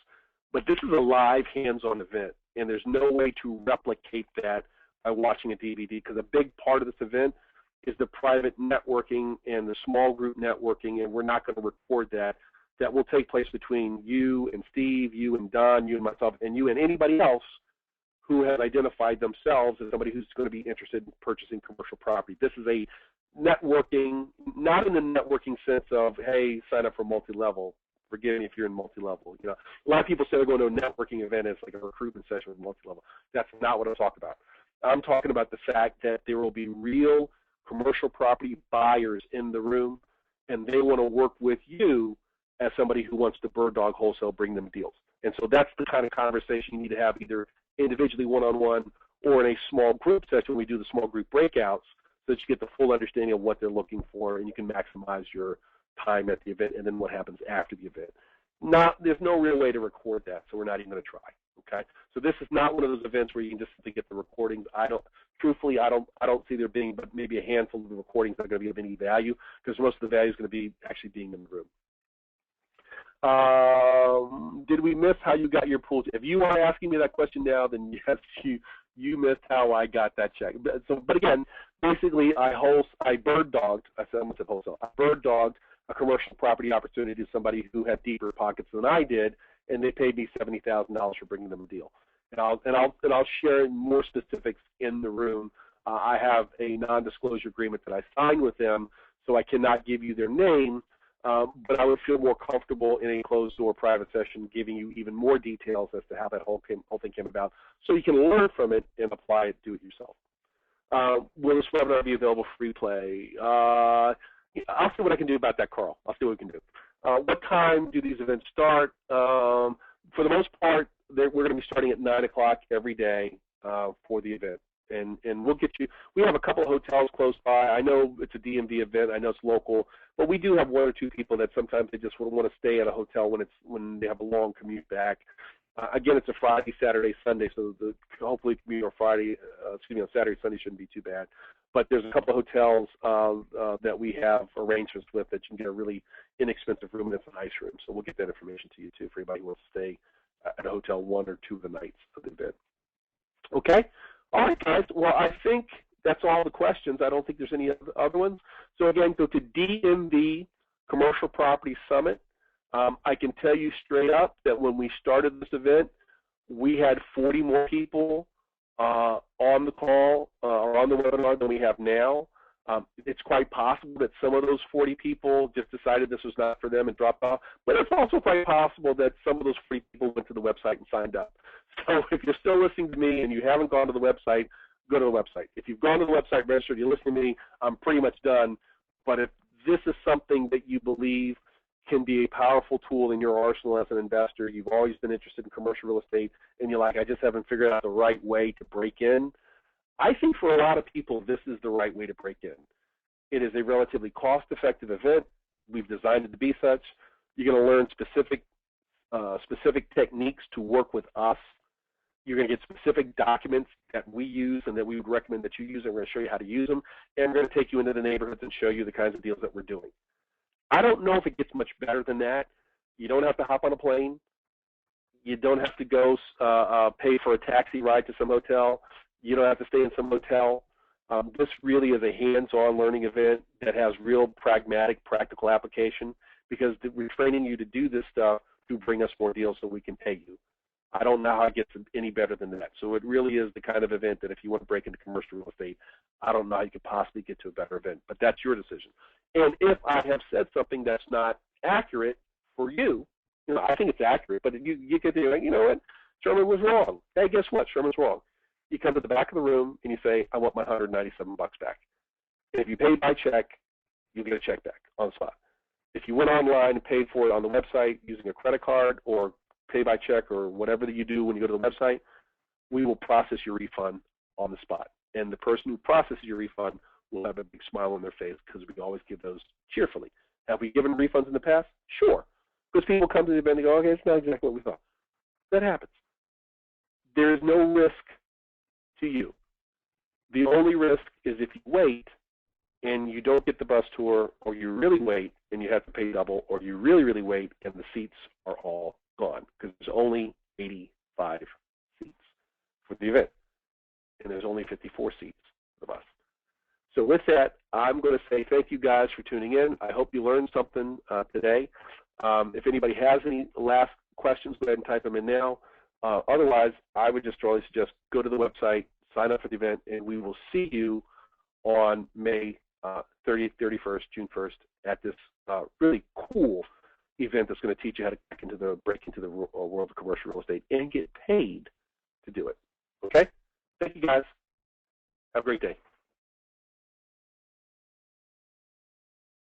but this is a live hands-on event, and there's no way to replicate that by watching a DVD, because a big part of this event is the private networking and the small group networking, and we're not going to record that. That will take place between you and Steve, you and Don, you and myself, and you and anybody else who has identified themselves as somebody who's going to be interested in purchasing commercial property. This is a networking, not in the networking sense of, hey, sign up for multi-level. Forgive me if you're in multi-level. A lot of people say they're going to a networking event as like a recruitment session with multi-level. That's not what I'm talking about. I'm talking about the fact that there will be real commercial property buyers in the room, and they want to work with you as somebody who wants to bird dog wholesale bring them deals. And so that's the kind of conversation you need to have either individually one-on-one or in a small group session when we do the small group breakouts, so that you get the full understanding of what they're looking for and you can maximize your time at the event and then what happens after the event. There's no real way to record that, so we're not even going to try. Okay? So this is not one of those events where you can just simply get the recordings. Truthfully, I don't see there being but maybe a handful of the recordings that are going to be of any value, because most of the value is going to be actually being in the room. Did we miss how you got your pool? If you are asking me that question now, then yes, you missed how I got that check. But again, basically, I bird dogged. I almost said wholesale. I bird dogged a commercial property opportunity to somebody who had deeper pockets than I did, and they paid me $70,000 for bringing them a deal. And I'll share more specifics in the room. I have a non-disclosure agreement that I signed with them, so I cannot give you their name. But I would feel more comfortable in a closed-door private session giving you even more details as to how that whole thing came about, so you can learn from it and apply it, do it yourself. Will this webinar be available for replay? I'll see what I can do about that, Carl. I'll see what we can do. What time do these events start? For the most part, we're going to be starting at 9 o'clock every day for the event. And we'll get you. We have a couple of hotels close by. I know it's a DMV event. I know it's local, but we do have 1 or 2 people that sometimes they just want to stay at a hotel when they have a long commute back. Again, it's a Friday, Saturday, Sunday, so hopefully it can be on Saturday, Sunday shouldn't be too bad. But there's a couple of hotels that we have arrangements with that you can get a really inexpensive room, and it's a nice room. So we'll get that information to you too for anybody who wants to stay at a hotel 1 or 2 of the nights of the event. Okay. All right, guys. Well, I think that's all the questions. I don't think there's any other ones. So, again, go to DMV Commercial Property Summit. I can tell you straight up that when we started this event, we had 40 more people on the call or on the webinar than we have now. It's quite possible that some of those 40 people just decided this was not for them and dropped off, but it's also quite possible that some of those 40 people went to the website and signed up. So if you're still listening to me and you haven't gone to the website, go to the website. If you've gone to the website, registered, you're listening to me, I'm pretty much done. But if this is something that you believe can be a powerful tool in your arsenal as an investor. You've always been interested in commercial real estate, and you're like, I just haven't figured out the right way to break in. I think for a lot of people, this is the right way to break in. It is a relatively cost-effective event. We've designed it to be such. You're going to learn specific techniques to work with us. You're going to get specific documents that we use and that we would recommend that you use, and we're going to show you how to use them, and we're going to take you into the neighborhoods and show you the kinds of deals that we're doing. I don't know if it gets much better than that. You don't have to hop on a plane. You don't have to go pay for a taxi ride to some hotel. You don't have to stay in some hotel. This really is a hands-on learning event that has real pragmatic, practical application, because we're training you to do this stuff to bring us more deals so we can pay you. I don't know how it gets any better than that. So it really is the kind of event that if you want to break into commercial real estate, I don't know how you could possibly get to a better event, but that's your decision. And if I have said something that's not accurate for you, I think it's accurate, but you get there, you know what, Sherman was wrong. Hey, guess what? Sherman's wrong. You come to the back of the room and you say, I want my $197 back. And if you pay by check, you'll get a check back on the spot. If you went online and paid for it on the website using a credit card or pay by check or whatever that you do when you go to the website, we will process your refund on the spot. And the person who processes your refund will have a big smile on their face, because we always give those cheerfully. Have we given refunds in the past? Sure. Because people come to the event and go, okay, it's not exactly what we thought. That happens. There is no risk to you. The only risk is if you wait and you don't get the bus tour, or you really wait and you have to pay double, or you really, really wait and the seats are all gone, because there's only 85 seats for the event, and there's only 54 seats for the bus. So with that, I'm going to say thank you guys for tuning in. I hope you learned something today. If anybody has any last questions, go ahead and type them in now. Otherwise, I would just strongly suggest go to the website, sign up for the event, and we will see you on May 30th, 31st, June 1st at this really cool event that's going to teach you how to break into the world of commercial real estate and get paid to do it. Okay? Thank you, guys. Have a great day.